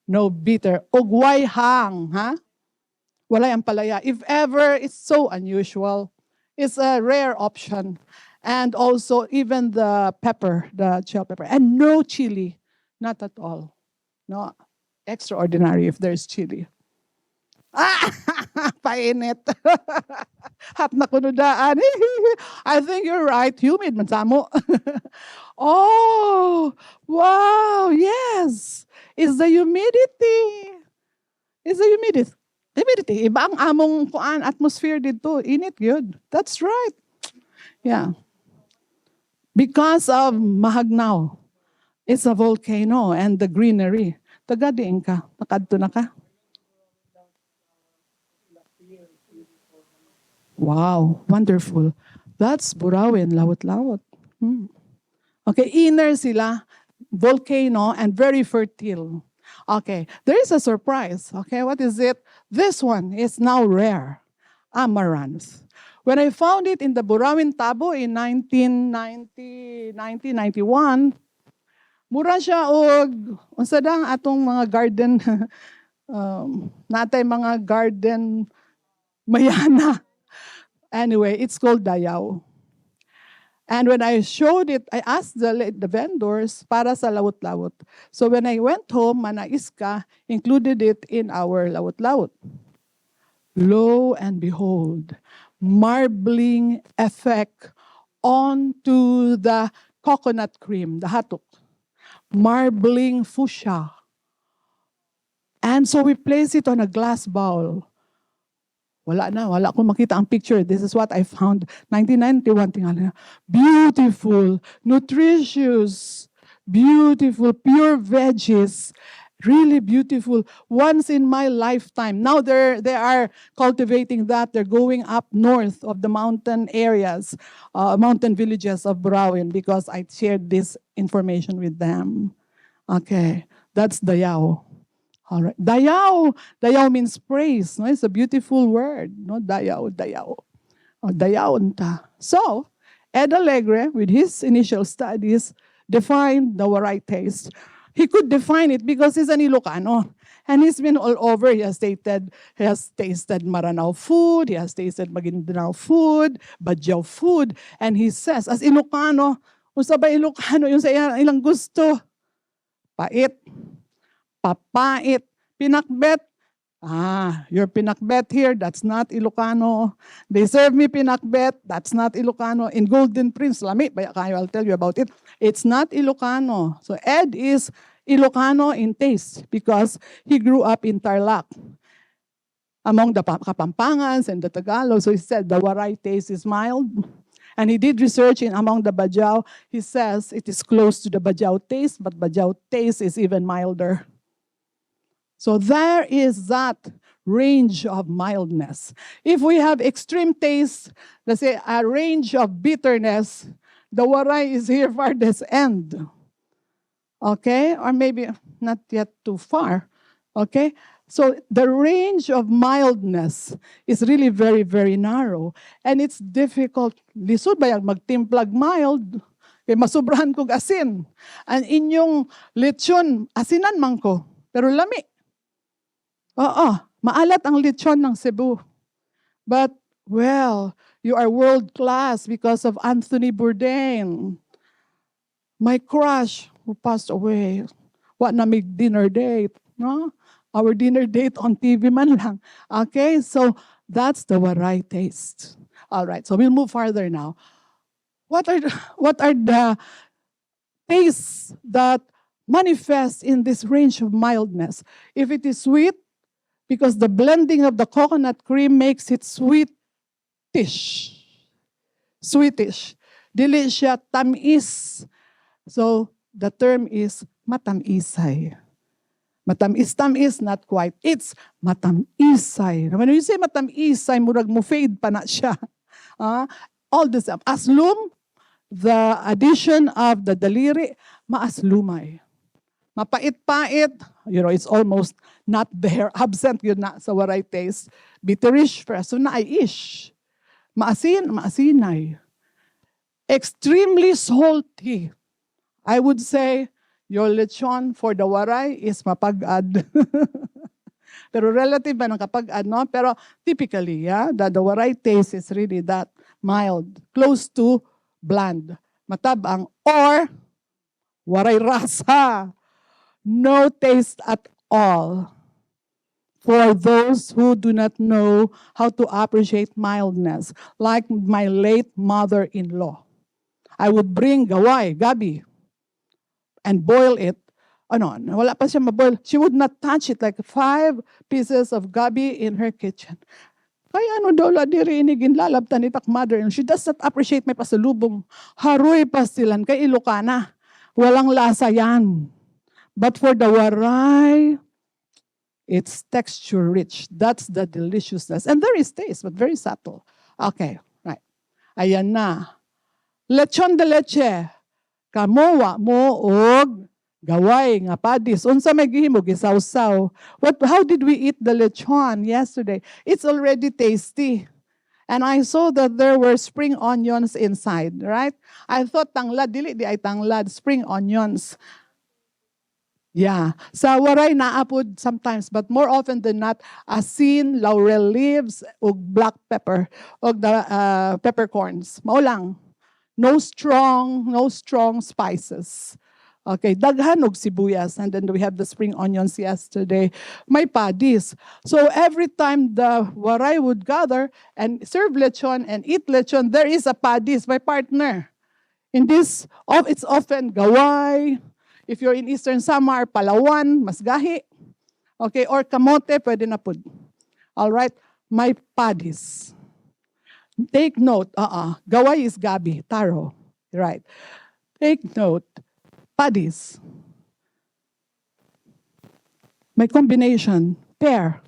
No bitter. Ugway hang, ha? Walay ang palaya. If ever, it's so unusual. It's a rare option. And also even the pepper, the shell pepper. And no chili. Not at all. No. Extraordinary if there's chili. Ah! Painit. Hap na kunudaan. I think you're right. Humid man samo. Oh, wow, yes. It's the humidity. It's the humidity. Humidity. Iba ang among kuan atmosphere dito. Init good. That's right. Yeah. Because of Mahagnaw. It's a volcano and the greenery. Tagadiin ka. Nakadto na ka. Wow, wonderful. That's Burawen, lawot-lawot. Okay, inner sila, volcano and very fertile. Okay, there is a surprise. Okay, what is it? This one is now rare. Amaranth. When I found it in the Burawen Tabo in 1991, mura siya og unsa dang atong mga garden natay mga garden mayana. Anyway, it's called Dayaw. And when I showed it, I asked the vendors para sa lawot-lawot. So when I went home, Manaiska included it in our lawot-lawot. Lo and behold, marbling effect onto the coconut cream, the hatok. Marbling fuchsia. And so we place it on a glass bowl. Wala ko makita ang picture. This is what I found. 1991, tingala. Beautiful, nutritious, beautiful, pure veggies. Really beautiful. Once in my lifetime. Now they are cultivating that. They're going up north of the mountain areas, mountain villages of Burawen because I shared this information with them. Okay. That's dayaw. All right. Dayaw. Dayaw means praise. No? It's a beautiful word. No? Dayaw, dayaw. O, dayaw unta. So, Ed Alegre, with his initial studies, defined the Waray taste. He could define it because he's an Ilocano. And he's been all over. He has tasted Maranao food, he has tasted Maguindanao food, Badyao food. And he says, as Ilocano, usa ba Ilocano yung sa ilang gusto? Pait, papait, pinakbet. Your pinakbet here, that's not Ilocano. They serve me pinakbet, that's not Ilocano. In Golden Prince, lami, I'll tell you about it. It's not Ilocano. So Ed is Ilocano in taste because he grew up in Tarlac among the Kapampangans and the Tagalog. So he said the Waray taste is mild. And he did research among the Badyao. He says it is close to the Badyao taste, but Badyao taste is even milder. So there is that range of mildness. If we have extreme taste, let's say a range of bitterness, the Waray is here farthest end. Okay? Or maybe not yet too far. Okay? So the range of mildness is really very, very narrow. And it's difficult. Lisod ba yung magtimplag mild? Kaya masubrahan kong asin. And inyong lechon, asinan man ko. Pero lami. Oo, maalat ang lechon ng Cebu. But, well, you are world class because of Anthony Bourdain. My crush who passed away. What na may dinner date, no? Our dinner date on TV man lang. Okay, so that's the Waray taste. All right, so we'll move farther now. What are the tastes that manifest in this range of mildness? If it is sweet, because the blending of the coconut cream makes it sweetish. Sweetish. Dili siya tamis. So, the term is matamisay. Matamis-tamis, not quite. It's matamisay. When you say matamisay, murag mo fade pa na siya. All this. Aslum, the addition of the daliri, maaslumay. Mapait-pait, it's almost not there. Absent yun na sa Waray taste. Bitterish, so na-ish. Maasin, maasinay. Extremely salty. I would say, your lechon for the Waray is mapag-ad. Pero relative ba ng kapag-ad, no? Pero typically, the Waray taste is really that mild, close to bland, matabang, or Waray rasa. No taste at all for those who do not know how to appreciate mildness, like my late mother-in-law. I would bring gaway, gabi, and boil it. Wala pa siya maboil. She would not touch it, like 5 pieces of gabi in her kitchen. Kaya daw la diri ini ginlalabtan ni tak mother-in-law. She does not appreciate may pasalubong. Haroy pastilan kay Ilocana. Walang lasa yan. But for the Waray, it's texture rich. That's the deliciousness. And there is taste, but very subtle. Okay, right. Ayan na. Lechon de leche. Kamowa mo og gaway nga padis. Unsa may gihimo gisawsaw. How did we eat the lechon yesterday? It's already tasty. And I saw that there were spring onions inside, right? I thought tanglad, dili di ay tanglad, spring onions. Yeah. Sa Waray naapod sometimes, but more often than not, asin, laurel leaves, ug black pepper, ug the peppercorns. Mao lang. No strong spices. Okay, daghan og sibuyas, and then we have the spring onions yesterday. May padis. So every time the Waray would gather and serve lechon and eat lechon, there is a padis, my partner. In this, it's often gaway. If you're in Eastern Samar, Palawan, Masgahi. Okay, or kamote, pwede na pud. All right, may padis. Take note, gaway is gabi, taro. Right. Take note, padis. May combination, pair.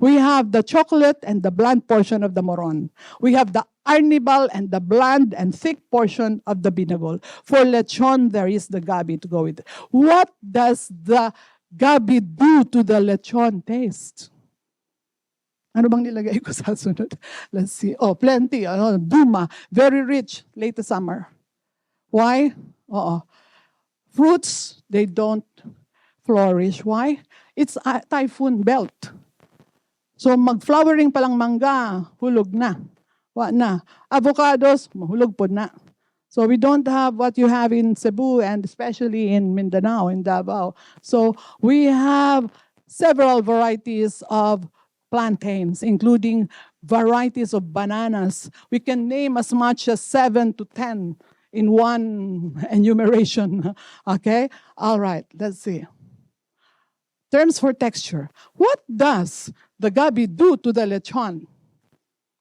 We have the chocolate and the bland portion of the moron. We have the arnibal and the bland and thick portion of the binagol. For lechon, there is the gabi to go with it. What does the gabi do to the lechon taste? Ano bang nilagay ko sa sunod? Let's see. Oh, plenty. Duma. Very rich. Late summer. Why? Fruits, they don't flourish. Why? It's a typhoon belt. So mag-flowering pa lang mangga, hulog na. Wa na. Avocados, mahulog po na. So we don't have what you have in Cebu and especially in Mindanao, in Davao. So we have several varieties of plantains, including varieties of bananas. We can name as much as 7 to 10 in one enumeration. Okay? All right, let's see. Terms for texture. What does the gabi do to the lechon?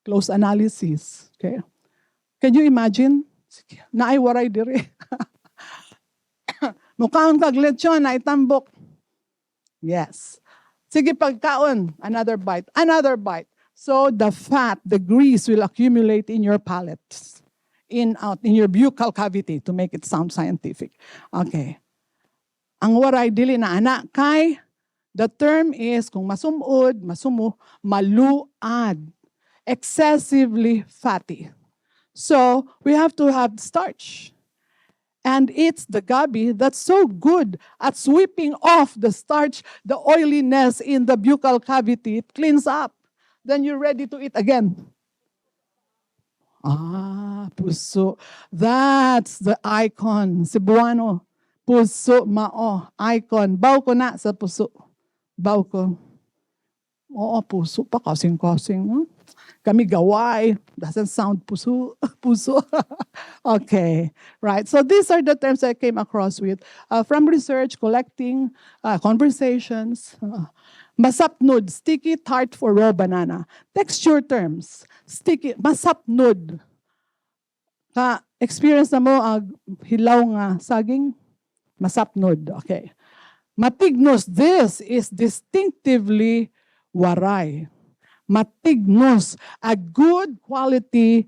Close analysis. Okay? Can you imagine? Naay waray dire. Mukhaon kag lechon na itambok. Yes. Sige pagkaon, another bite, another bite. So the fat, the grease will accumulate in your palate, in your buccal cavity to make it sound scientific. Okay. Ang waray dili na anak kay the term is kung masumod, masumo, maluad, excessively fatty. So we have to have starch. And it's the gabi that's so good at sweeping off the starch, the oiliness in the buccal cavity. It cleans up. Then you're ready to eat again. Puso. That's the icon. Cebuano. Puso mao. Icon. Baw ko na sa puso. Baw ko. Oo, puso pa. Kasing-kasing. Kami gaway. Doesn't sound puso. Puso. Okay. Right. So these are the terms I came across with from research, collecting, conversations. Masapnud, sticky tart for raw banana. Texture terms. Sticky, masapnud. Experience na mo hilaw nga saging? Masapnud. Okay. Matignos, this is distinctively waray. Matignos, a good quality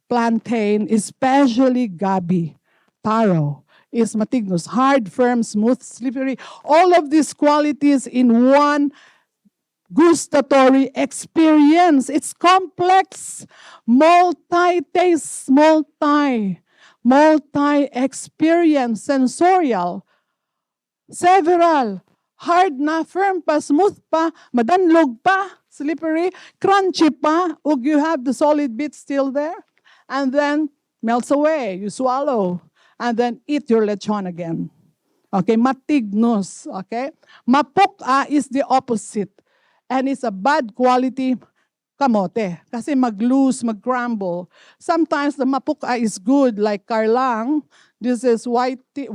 plantain, especially gabi, taro, is matignos. Hard, firm, smooth, slippery. All of these qualities in one gustatory experience. It's complex, multi-taste, multi-experience, sensorial. Several. Hard na, firm pa, smooth pa, madanlog pa, slippery, crunchy pa, ug you have the solid bit still there. And then melts away, you swallow. And then eat your lechon again. Okay, matignos. Okay? Mapok-a is the opposite. And it's a bad quality kamote. Kasi mag-loose, mag-crumble. Sometimes the mapok-a is good, like karlang. This is white, it's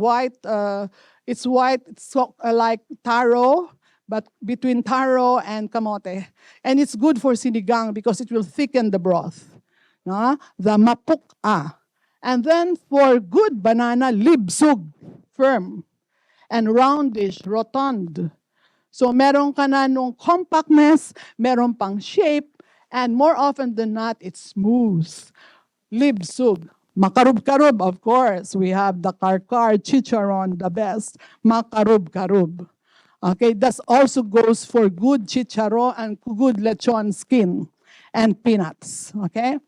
white, it's like taro, but between taro and kamote. And it's good for sinigang because it will thicken the broth. No? The mapok-a. And then for good banana, libsug, firm. And roundish, rotund. So meron ka na nung compactness, meron pang shape, and more often than not, it's smooth. Libsug. Makarub-karub, of course. We have the karkar, chicharon, the best. Makarub-karub. Okay, that also goes for good chicharo and good lechon skin and peanuts. Okay?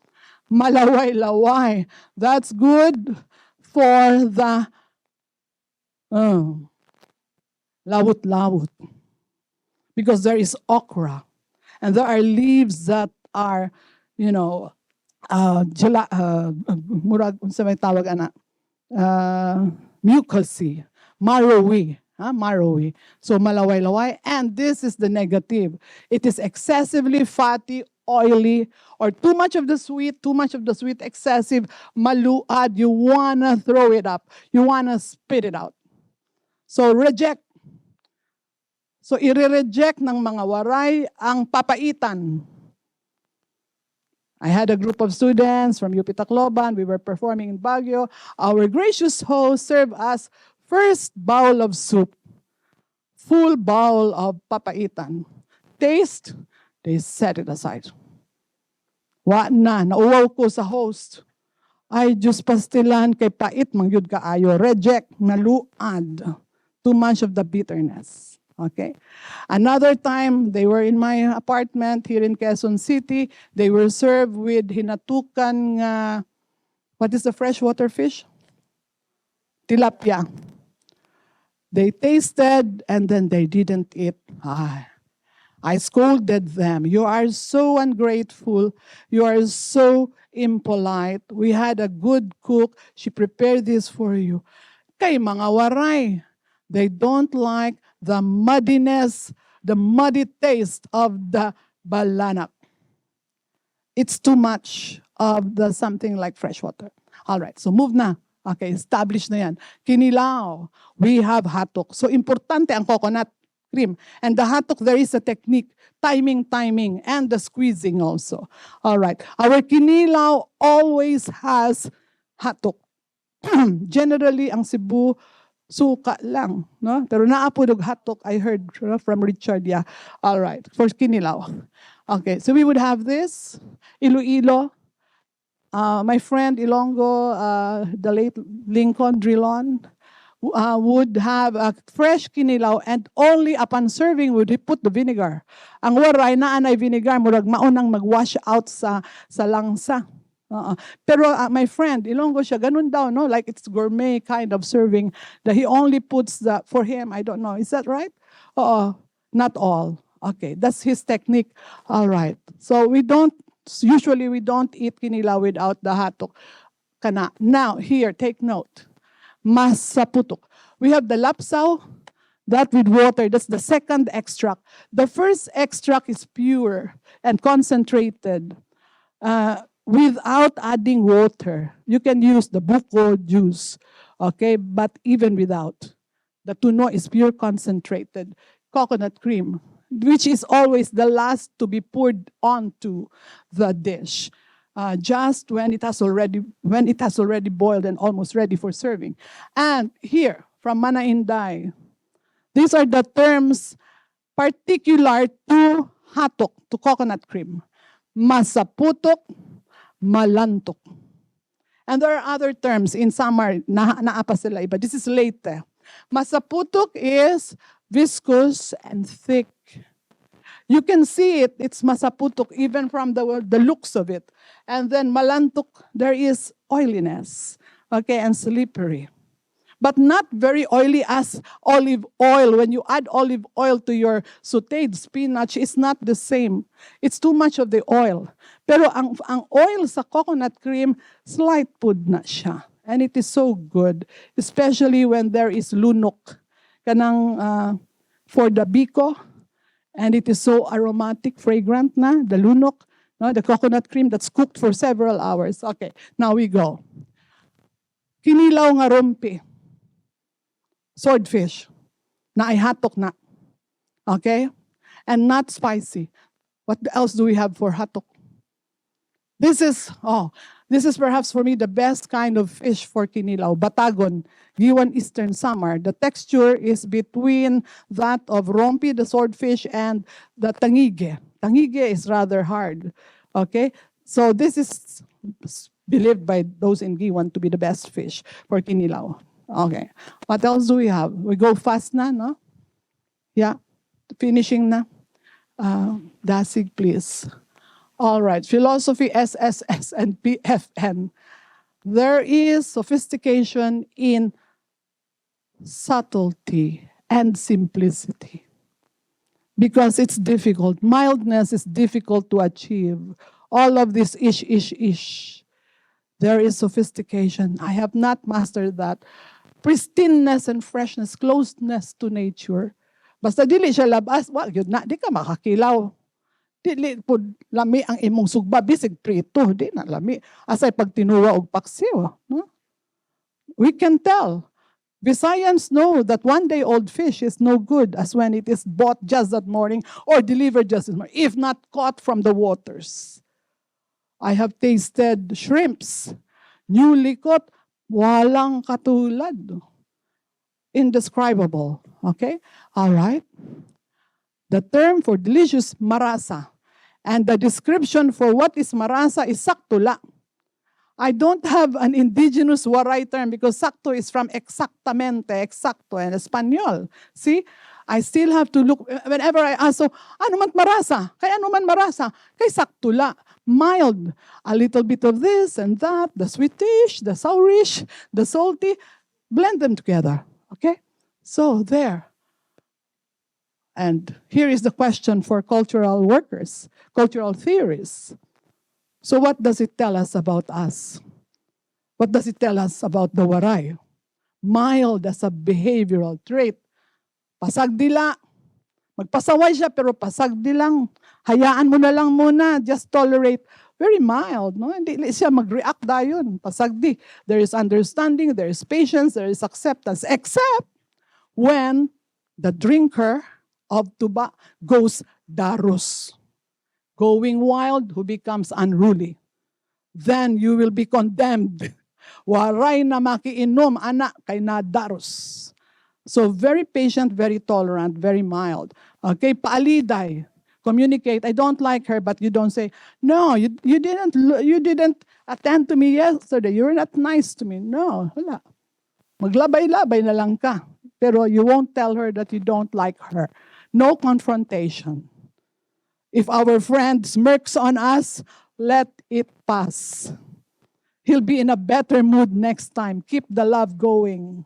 Malaway-laway. That's good for the lawut-lawut. Because there is okra. And there are leaves that are, murag, unsa may tawag ana, mucousy, marrowy. Marrowy. So malaway-laway. And this is the negative. It is excessively fatty, oily, or too much of the sweet, excessive, maluad. You want to throw it up. You want to spit it out. So reject. So i-reject ng mga waray ang papaitan. I had a group of students from UP Tacloban. We were performing in Baguio. Our gracious host served us first bowl of soup, full bowl of papaitan. Taste, They set it aside. Wa na, nauwaw ko sa host. Ay, Diyos pastilan, kay pait, mangyud kaayo. Reject, naluad. Too much of the bitterness. Okay? Another time, they were in my apartment here in Quezon City. They were served with hinatukan nga, what is the freshwater fish? Tilapia. They tasted and then they didn't eat. I scolded them. You are so ungrateful. You are so impolite. We had a good cook. She prepared this for you. Kay mga waray, they don't like the muddiness, the muddy taste of the balanak. It's too much of the something like fresh water. All right, so move na. Okay, established na yan. Kinilaw, we have hatok. So importante ang coconut cream. And the hatok, there is a technique, timing, and the squeezing also. All right, our kinilaw always has hatok. Generally, ang Cebu, suka lang. No? Pero naapod og hatok, I heard from Richard. Yeah. All right, for kinilaw. Okay, so we would have this, Iloilo. My friend Ilonggo, the late Lincoln Drilon, would have a fresh kinilaw and only upon serving would he put the vinegar. Ang waray na anay vinegar, murag maunang mag-wash out sa langsa. Pero my friend, Ilonggo siya, ganun daw, no? Like it's gourmet kind of serving that he only puts the, for him, I don't know, is that right? Not all. Okay, that's his technique. All right. So usually we don't eat kinilaw without the hatok. Kana. Now, here, take note. Masaputok. We have the lapsaw, that with water. That's the second extract. The first extract is pure and concentrated without adding water. You can use the buko juice, okay? But even without. The tuno is pure concentrated. Coconut cream, which is always the last to be poured onto the dish, just when it has already boiled and almost ready for serving. And here from Mana Inday, these are the terms particular to hatok, to coconut cream: masaputok, malantok. And there are other terms in summer naapa sila iba. This is later. Masaputok is viscous and thick. You can see it, it's masaputok even from the looks of it. And then malantok, there is oiliness, okay, and slippery. But not very oily as olive oil. When you add olive oil to your sauteed spinach, it's not the same. It's too much of the oil. Pero ang oil sa coconut cream, slight pud na siya. And it is so good, especially when there is lunok. Kanang for the biko, and it is so aromatic, fragrant na, the lunok, no, the coconut cream that's cooked for several hours. Okay, now we go. Kinilaw nga rompi, swordfish, na ay hatok na. Okay? And not spicy. What else do we have for hatok? This is perhaps for me the best kind of fish for kinilaw, batagon, giwan Eastern summer. The texture is between that of rompi, the swordfish, and the tangige. Tangige is rather hard. Okay? So this is believed by those in Giwan to be the best fish for kinilaw. Okay. What else do we have? We go fast na, no? Yeah. Finishing na. Dasig, please. All right, philosophy, SSS, and PFN. There is sophistication in subtlety and simplicity. Because it's difficult. Mildness is difficult to achieve. All of this ish. There is sophistication. I have not mastered that. Pristineness and freshness, closeness to nature. Basta dili siya labas, yun na, di ka makakilaw. Dili po lami ang imong sugba bisig prito, di na lami asay pag tinuwa og paksiw, no? We can tell. Visayans know that 1-day-old fish is no good as when it is bought just that morning or delivered just that morning, if not caught from the waters. I have tasted shrimps, newly caught, walang katulad. Indescribable, okay? All right. The term for delicious, marasa. And the description for what is marasa is sakto lang. I don't have an indigenous Waray term because sakto is from exactamente, exacto in Espanol. See? I still have to look, whenever I ask, so, ano man marasa? Kaya ano man marasa? Kay sakto la. Mild. A little bit of this and that, the sweetish, the sourish, the salty. Blend them together. Okay? So, there. And here is the question for cultural workers, cultural theorists. So what does it tell us about us? What does it tell us about the Waray? Mild as a behavioral trait. Pasagdila. Magpasaway siya pero pasagdilang. Hayaan mo na lang muna. Just tolerate. Very mild. No? Hindi siya mag-react dayon. Pasagdi. There is understanding, there is patience, there is acceptance. Except when the drinker of tuba goes darus. Going wild, who becomes unruly. Then you will be condemned. Waray na makiinom, anak, kay nadarus. So very patient, very tolerant, very mild. Okay, paaliday. Communicate. I don't like her, but you don't say, no, you didn't attend to me yesterday. You're not nice to me. No, wala. Maglabay-labay na lang ka. Pero you won't tell her that you don't like her. No confrontation. If our friend smirks on us, let it pass. He'll be in a better mood next time. Keep the love going.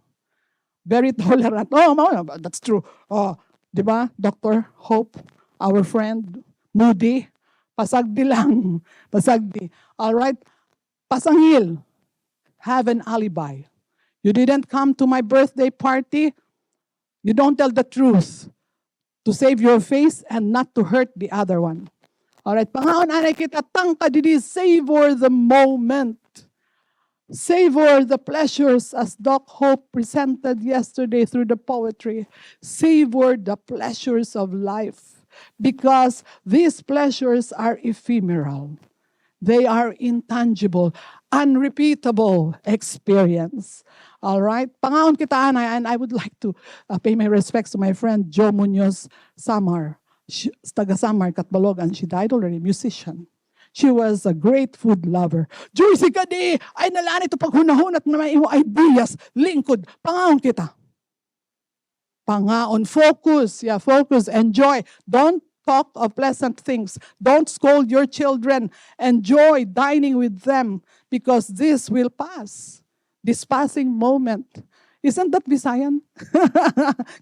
Very tolerant. Oh, that's true. Oh, di ba, Dr. Hope, our friend, moody, pasagdi lang. Pasagdi. All right? Pasangil. Have an alibi. You didn't come to my birthday party. You don't tell the truth. To save your face and not to hurt the other one. All right, pangaon anay kita tangka didi, savor the moment. Savor the pleasures as Doc Hope presented yesterday through the poetry. Savor the pleasures of life because these pleasures are ephemeral. They are intangible, unrepeatable experience. All right? Pangaon kita, Anay, and I would like to pay my respects to my friend Jo Munoz Samar. Taga Samar, Katbalogan. She died already, musician. She was a great food lover. Joyce ka di, ay nalani ito paghunahon at may imo ideas, lingkod. Pangaon kita. Pangaon, focus. Yeah, focus, enjoy. Don't talk of pleasant things. Don't scold your children. Enjoy dining with them because this will pass. This passing moment. Isn't that Visayan?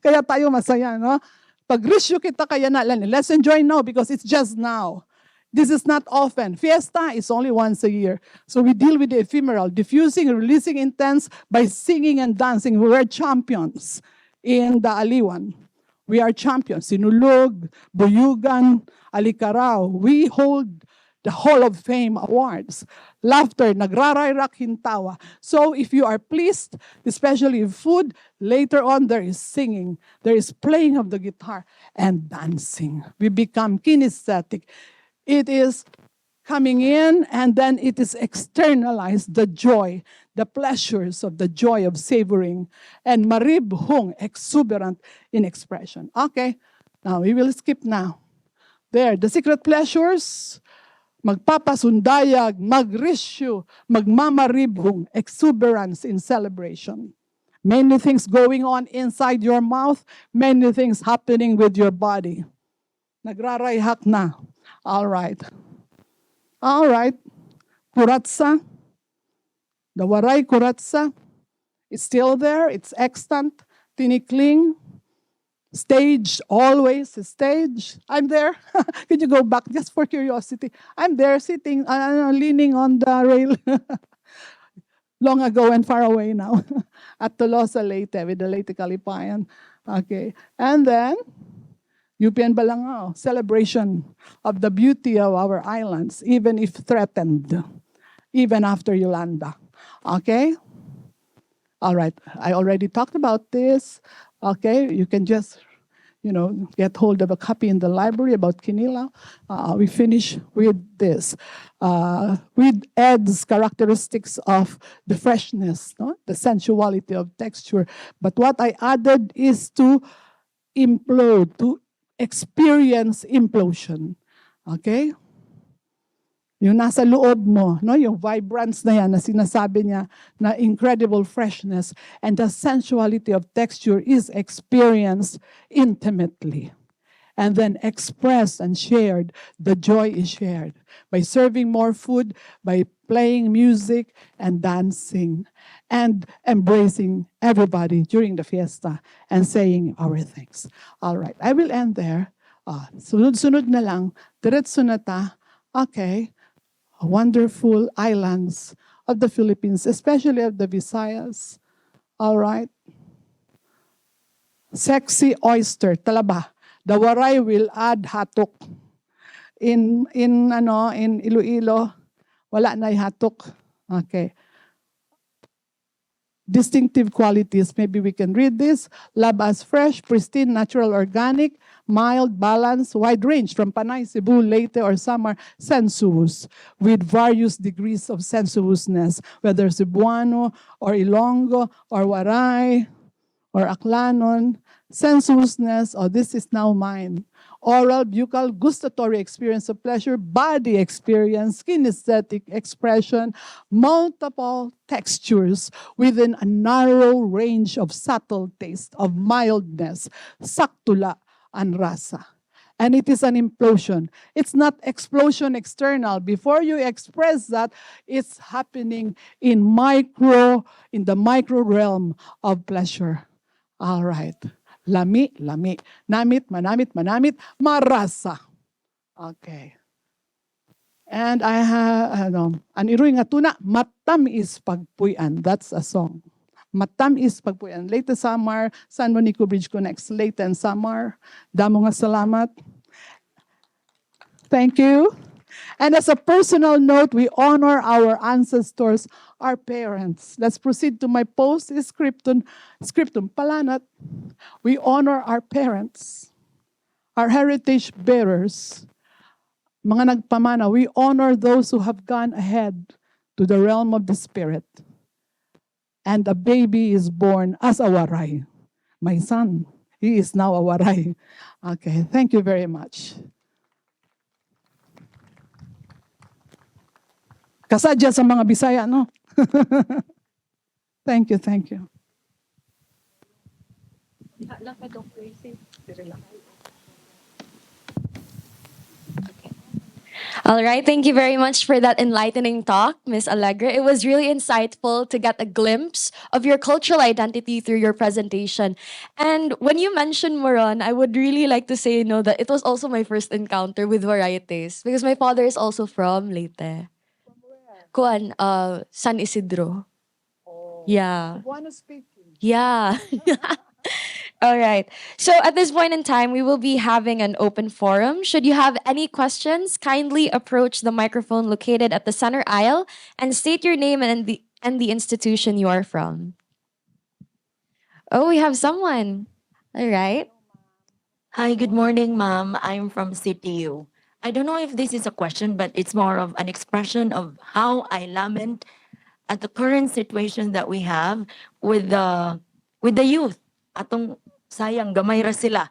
Kaya tayo masaya, no? Pag-rescue kita kaya na lang. Let's enjoy now because it's just now. This is not often. Fiesta is only once a year. So we deal with the ephemeral, diffusing and releasing intense by singing and dancing. We're champions in the Aliwan. We are champions. Sinulog, Buyugan, Alikaraw. We hold the Hall of Fame awards. Laughter, nagrarayrak hintawa. So if you are pleased, especially in food, later on there is singing, there is playing of the guitar, and dancing. We become kinesthetic. It is coming in, and then it is externalized, the joy, the pleasures of the joy of savoring, and maribhong, exuberant in expression. Okay, now we will skip now. There, the secret pleasures, magpapasundayag, magrisyo, magmamaribhong, exuberance in celebration. Many things going on inside your mouth, many things happening with your body. Nagrarayhak na. All right. All right. Kuratsa. The Waray Kuratsa. It's still there. It's extant. Tinikling. Stage, always stage. I'm there. Could you go back just for curiosity? I'm there sitting, leaning on the rail. Long ago and far away now. At Tolosa Leyte with the Leyte Kalipayan. Okay. And then, UPN Balangao, celebration of the beauty of our islands, even if threatened, even after Yolanda. Okay? All right. I already talked about this. Okay, you can just, get hold of a copy in the library about Kinila. We finish with this. With Ed's characteristics of the freshness, no? The sensuality of texture. But what I added is to implode, to experience implosion. Okay? Yung nasa loob mo, no? Yung vibrance na yan na sinasabi niya na incredible freshness and the sensuality of texture is experienced intimately and then expressed and shared. The joy is shared by serving more food, by playing music and dancing and embracing everybody during the fiesta and saying our thanks. All right, I will end there. Sunod-sunod na lang, diretso na ta. Okay, wonderful islands of the Philippines, especially of the Visayas. All right. Sexy oyster, talaba. The Waray will add hatok. In Iloilo, wala na hatok. Okay. Distinctive qualities. Maybe we can read this. Lab as fresh, pristine, natural, organic, mild, balanced, wide range from Panay, Cebu, Leyte, or Samar, sensuous, with various degrees of sensuousness, whether Cebuano, or Ilonggo, or Waray, or Aklanon. Sensuousness, this is now mine. Oral, buccal, gustatory experience of pleasure, body experience, kinesthetic expression, multiple textures within a narrow range of subtle taste, of mildness, saktula, and rasa. And it is an implosion. It's not explosion external. Before you express that, it's happening in the micro realm of pleasure. All right. Lami, lami. Namit, manamit, manamit. Marasa. Okay. And I have, an iruy nga tuna, matam is pagpuyan. That's a song. Matam is pagpuyan. Leyte Samar, San Monico Bridge connects Leyte and Samar. Damo nga salamat. Thank you. And as a personal note, we honor our ancestors, our parents. Let's proceed to my post-scriptum. Scriptum, palanat. We honor our parents, our heritage bearers, mga nagpamana. We honor those who have gone ahead to the realm of the spirit. And a baby is born as a waray. My son, he is now a waray. Okay, thank you very much. Kasadya sa mga Bisaya, no? Thank you, thank you. All right, thank you very much for that enlightening talk, Miss Allegra. It was really insightful to get a glimpse of your cultural identity through your presentation. And when you mentioned Moron, I would really like to say, that it was also my first encounter with varieties because my father is also from Leyte. Kuan, San Isidro. Yeah. Cebuano speaking. Yeah. All right. So at this point in time, we will be having an open forum. Should you have any questions, kindly approach the microphone located at the center aisle and state your name and the institution you are from. Oh, we have someone. All right. Hi, good morning, ma'am. I'm from CTU. I don't know if this is a question, but it's more of an expression of how I lament at the current situation that we have with the youth. Atong sayang gamay ra sila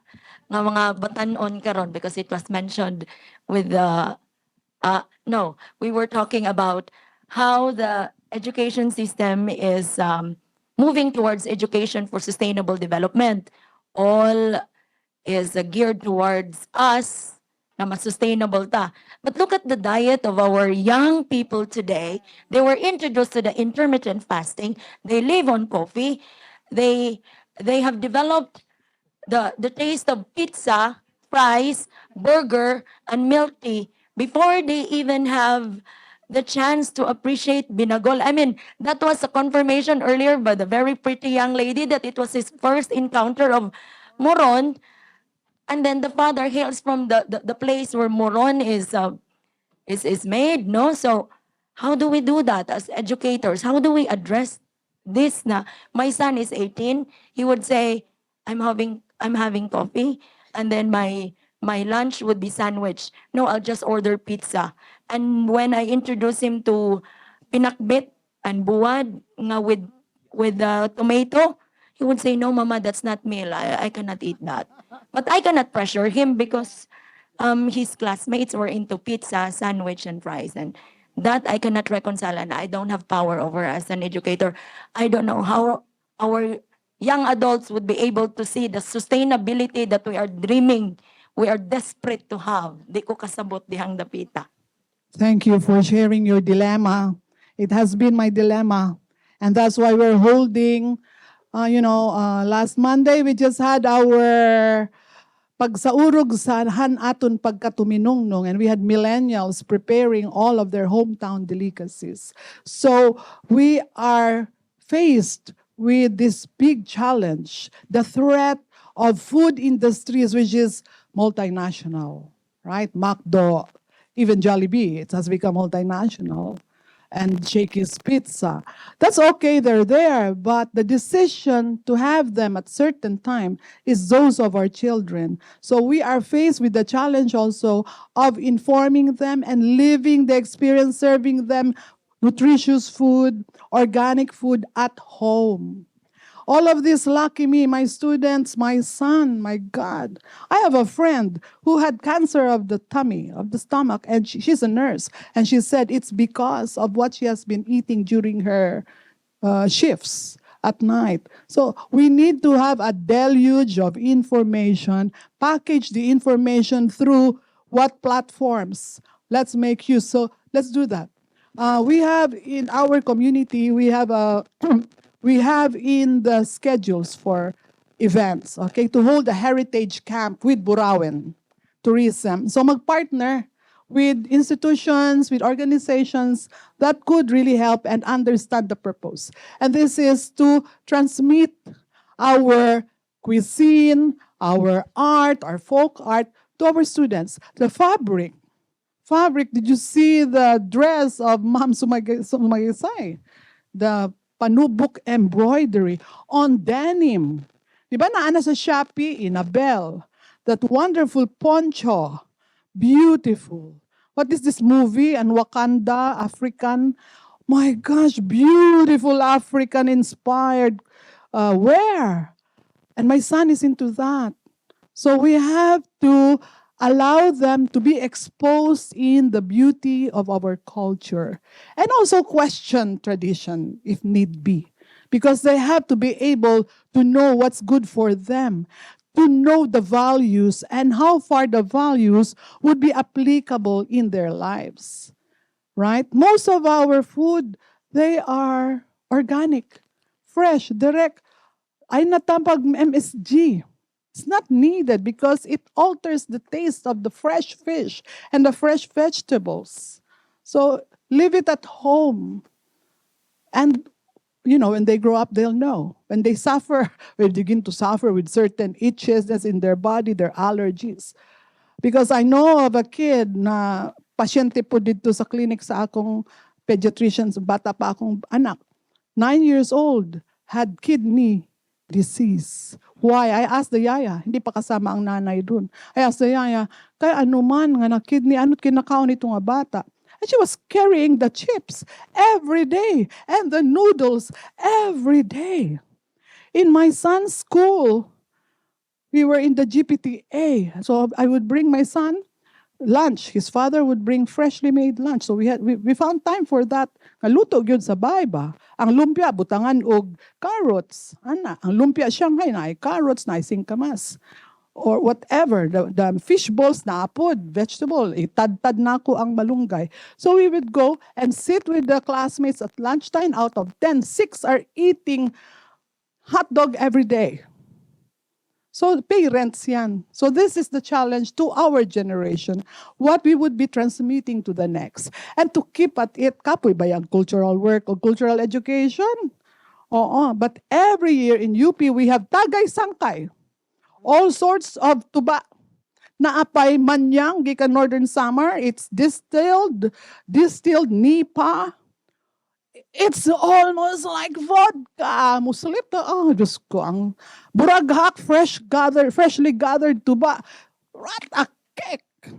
nga mga batanon karon because it was mentioned with the no, we were talking about how the education system is moving towards education for sustainable development. All is geared towards us na mas sustainable ta. But look at the diet of our young people today. They were introduced to the intermittent fasting. They live on coffee. They have developed the taste of pizza, fries, burger, and milk tea before they even have the chance to appreciate binagol. I mean, that was a confirmation earlier by the very pretty young lady that it was his first encounter of moron. And then the father hails from the place where moron is made, no? So how do we do that as educators? How do we address this na my son is 18, he would say, I'm having coffee, and then my lunch would be sandwich. No, I'll just order pizza. And when I introduce him to pinakbit and buwad nga with tomato, he would say, no, mama, that's not meal. I cannot eat that. But I cannot pressure him because his classmates were into pizza, sandwich, and fries. And that I cannot reconcile, and I don't have power over as an educator. I don't know how our young adults would be able to see the sustainability that we are dreaming, we are desperate to have. Di ko kasabot dihang dapita. Thank you for sharing your dilemma. It has been my dilemma. And that's why we're holding, last Monday, we just had our pagsaurog sa hanaton pagkatuminungnong, and we had millennials preparing all of their hometown delicacies. So we are faced with this big challenge, the threat of food industries, which is multinational, right? McDo, even Jollibee, it has become multinational, and Shakey's Pizza. That's okay, they're there, but the decision to have them at certain time is those of our children. So we are faced with the challenge also of informing them and living the experience, serving them nutritious food, organic food at home. All of this, lucky me, my students, my son, my God. I have a friend who had cancer of the tummy, of the stomach, and she's a nurse. And she said it's because of what she has been eating during her shifts at night. So we need to have a deluge of information, package the information through what platforms. Let's make use. So let's do that. We have in our community, we have a we have in the schedules for events, okay, to hold a heritage camp with Burawen tourism. So magpartner with institutions, with organizations that could really help and understand the purpose. And this is to transmit our cuisine, our art, our folk art to our students. The fabric, did you see the dress of Ma'am Sumagisay? The panubok embroidery on denim. Di ba naana sa Shopee, Inabel? That wonderful poncho. Beautiful. What is this movie? And Wakanda, African. My gosh, beautiful African-inspired wear. And my son is into that. So we have to allow them to be exposed in the beauty of our culture. And also question tradition if need be. Because they have to be able to know what's good for them, to know the values and how far the values would be applicable in their lives. Right? Most of our food, they are organic, fresh, direct. Ay natapag MSG. It's not needed because it alters the taste of the fresh fish and the fresh vegetables. So leave it at home. And, when they grow up, they'll know. When they suffer, they begin to suffer with certain itches that's in their body, their allergies. Because I know of a kid na pasyente po dito sa clinic sa akong pediatrician, bata pa akong anak. 9 years old, had kidney disease. Why? I asked the yaya, hindi pa kasama ang nanay dun. I asked the yaya, kaya ano man nga na kidney, ano't kinakaon ito nga bata? And she was carrying the chips every day and the noodles every day. In my son's school, we were in the GPTA. So I would bring my son lunch. His father would bring freshly made lunch. So we found time for that. Kaluto gyud sa bayba. Ang lumpia butangan og carrots. Ana, ang lumpia Shanghai na ay carrots na ay singkamas. Or whatever, the fish balls na apod, vegetable, itad-tad na ko ang malunggay. So we would go and sit with the classmates at lunchtime. Out of 10, 6 are eating hot dog every day. So parents yan. So this is the challenge to our generation, what we would be transmitting to the next. And to keep at it, kapoy ba yung cultural work or cultural education? Oo, but every year in UP, we have tagay-sangkay. All sorts of tuba. Naapay manyang, gikan Northern Summer, it's distilled nipa. It's almost like vodka. Muslip na, Diyos ko, ang buraghak, freshly gathered tuba. Rat a cake.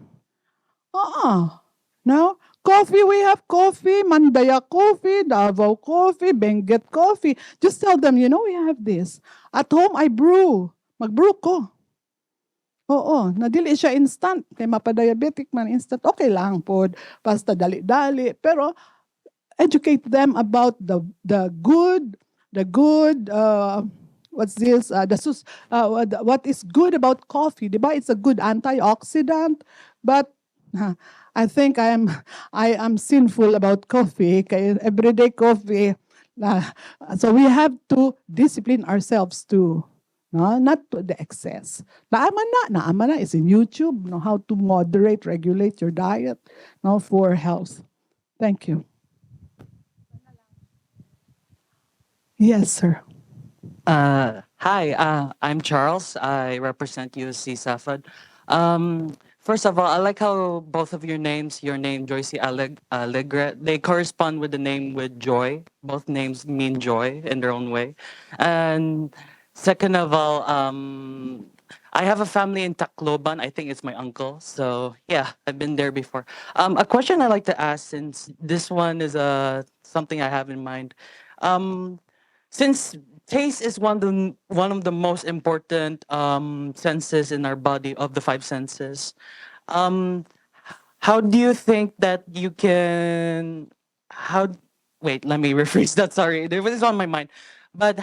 No? Coffee, we have coffee, Mandaya coffee, Davao coffee, Benguet coffee. Just tell them, we have this. At home, I brew. Mag-brew ko. Oo, na dili siya instant. Kay mapa-diabetic man, instant, okay lang po. Basta dali-dali. Pero educate them about the good, what's this, what is good about coffee, di ba? It's a good antioxidant. But I think I am sinful about coffee, kay everyday coffee. So we have to discipline ourselves too. No, not to the excess. Naaman na is in YouTube, no, how to moderate, regulate your diet, no, for health. Thank you. Yes, sir. Hi, I'm Charles. I represent USC Safad. First of all, I like how both of your name Joycey Allegre, they correspond with the name with joy. Both names mean joy in their own way. And second of all, I have a family in Tacloban. I think it's my uncle. So yeah, I've been there before. A question I like to ask, since this one is something I have in mind. Um, since taste is one of the most important senses in our body of the five senses, um, how do you think that you can how wait, let me rephrase that. Sorry, there was on my mind. But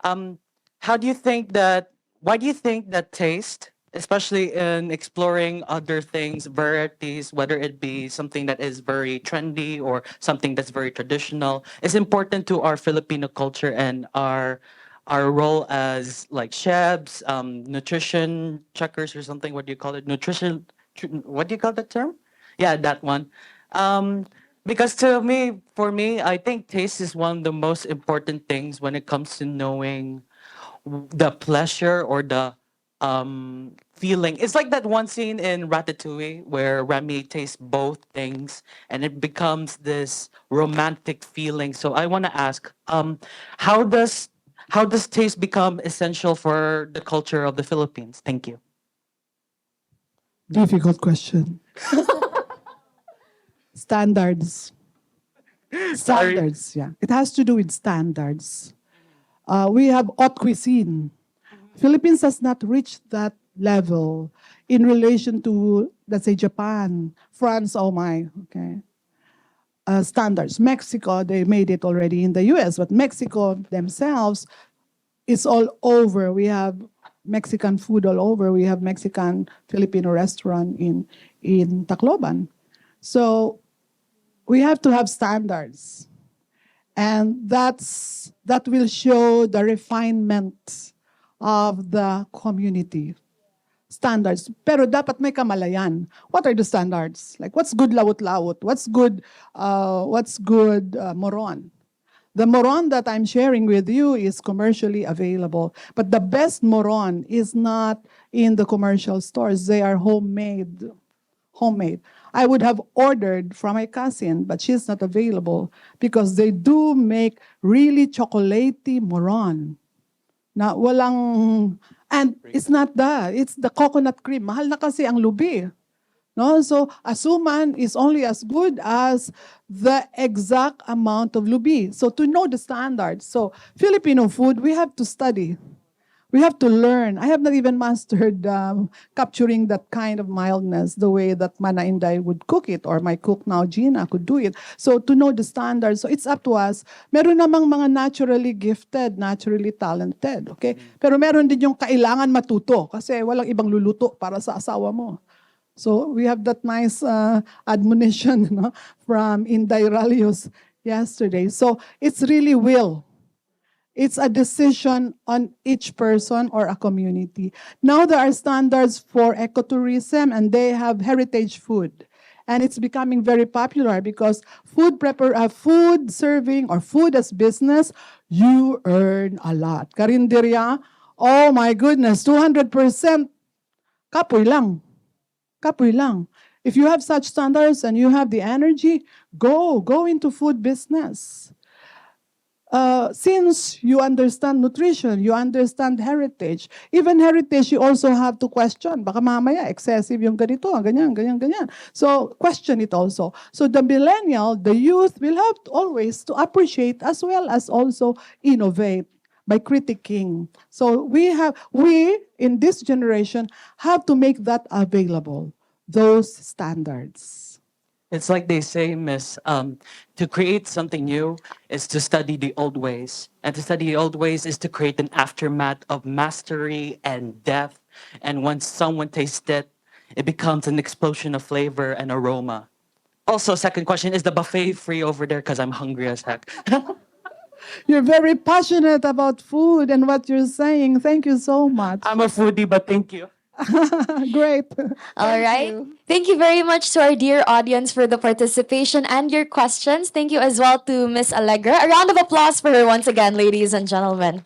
um how do you think that why do you think that taste, especially in exploring other things, varieties, whether it be something that is very trendy or something that's very traditional, is important to our Filipino culture and our role as like chefs, nutrition checkers or something. What do you call it? What do you call that term? Yeah, that one. Um, because for me, I think taste is one of the most important things when it comes to knowing the pleasure or the feeling. It's like that one scene in Ratatouille where Remy tastes both things and it becomes this romantic feeling. So I want to ask, how does how does taste become essential for the culture of the Philippines? Thank you. Difficult question. Standards. Sorry. Standards, yeah. It has to do with standards. We have haute cuisine. Philippines has not reached that level in relation to, let's say, Japan, France, oh my, okay. Standards. Mexico, they made it already in the US, but Mexico themselves is all over. We have Mexican food all over. We have Mexican Filipino restaurant in Tacloban. So we have to have standards. And that will show the refinement of the community. Standards. Pero dapat may kamalayan. What are the standards? Like what's good lawot-lawot? What's good moron? The moron that I'm sharing with you is commercially available. But the best moron is not in the commercial stores. They are homemade. Homemade. I would have ordered from my cousin, but she's not available because they do make really chocolatey moron. Na walang, and it's not that. It's the coconut cream. Mahal na kasi ang lubi. No? So, asuman is only as good as the exact amount of lubi. So, to know the standards. So, Filipino food, we have to study. We have to learn. I have not even mastered capturing that kind of mildness the way that Mana Inday would cook it or my cook now, Gina, could do it. So to know the standards, so it's up to us. Meron namang mga naturally gifted, naturally talented, okay? Pero meron din yung kailangan matuto kasi walang ibang luluto para sa asawa mo. So we have that nice admonition no, from Inday Ralios yesterday. So it's really will. It's a decision on each person or a community. Now there are standards for ecotourism and they have heritage food. And it's becoming very popular because food serving or food as business, you earn a lot. Karinderya, oh my goodness, 200%, kapoy lang. Kapoy lang. If you have such standards and you have the energy, go into food business. Since you understand nutrition, you understand heritage. Even heritage, you also have to question. Baka mamaya, excessive yung ganito, ganyan. So, question it also. So, the millennial, the youth, will have to always to appreciate as well as also innovate. by critiquing. So we in this generation have to make that available, those standards. It's like they say, Miss, to create something new is to study the old ways. And to study the old ways is to create an aftermath of mastery and depth. And once someone tastes it, it becomes an explosion of flavor and aroma. Also, second question, is the buffet free over there? Because I'm hungry as heck. You're very passionate about food and what you're saying. Thank you so much. I'm a foodie, but thank you. Great. All right. Thank you very much to our dear audience for the participation and your questions. Thank you as well to Miss Allegra. A round of applause for her once again, ladies and gentlemen.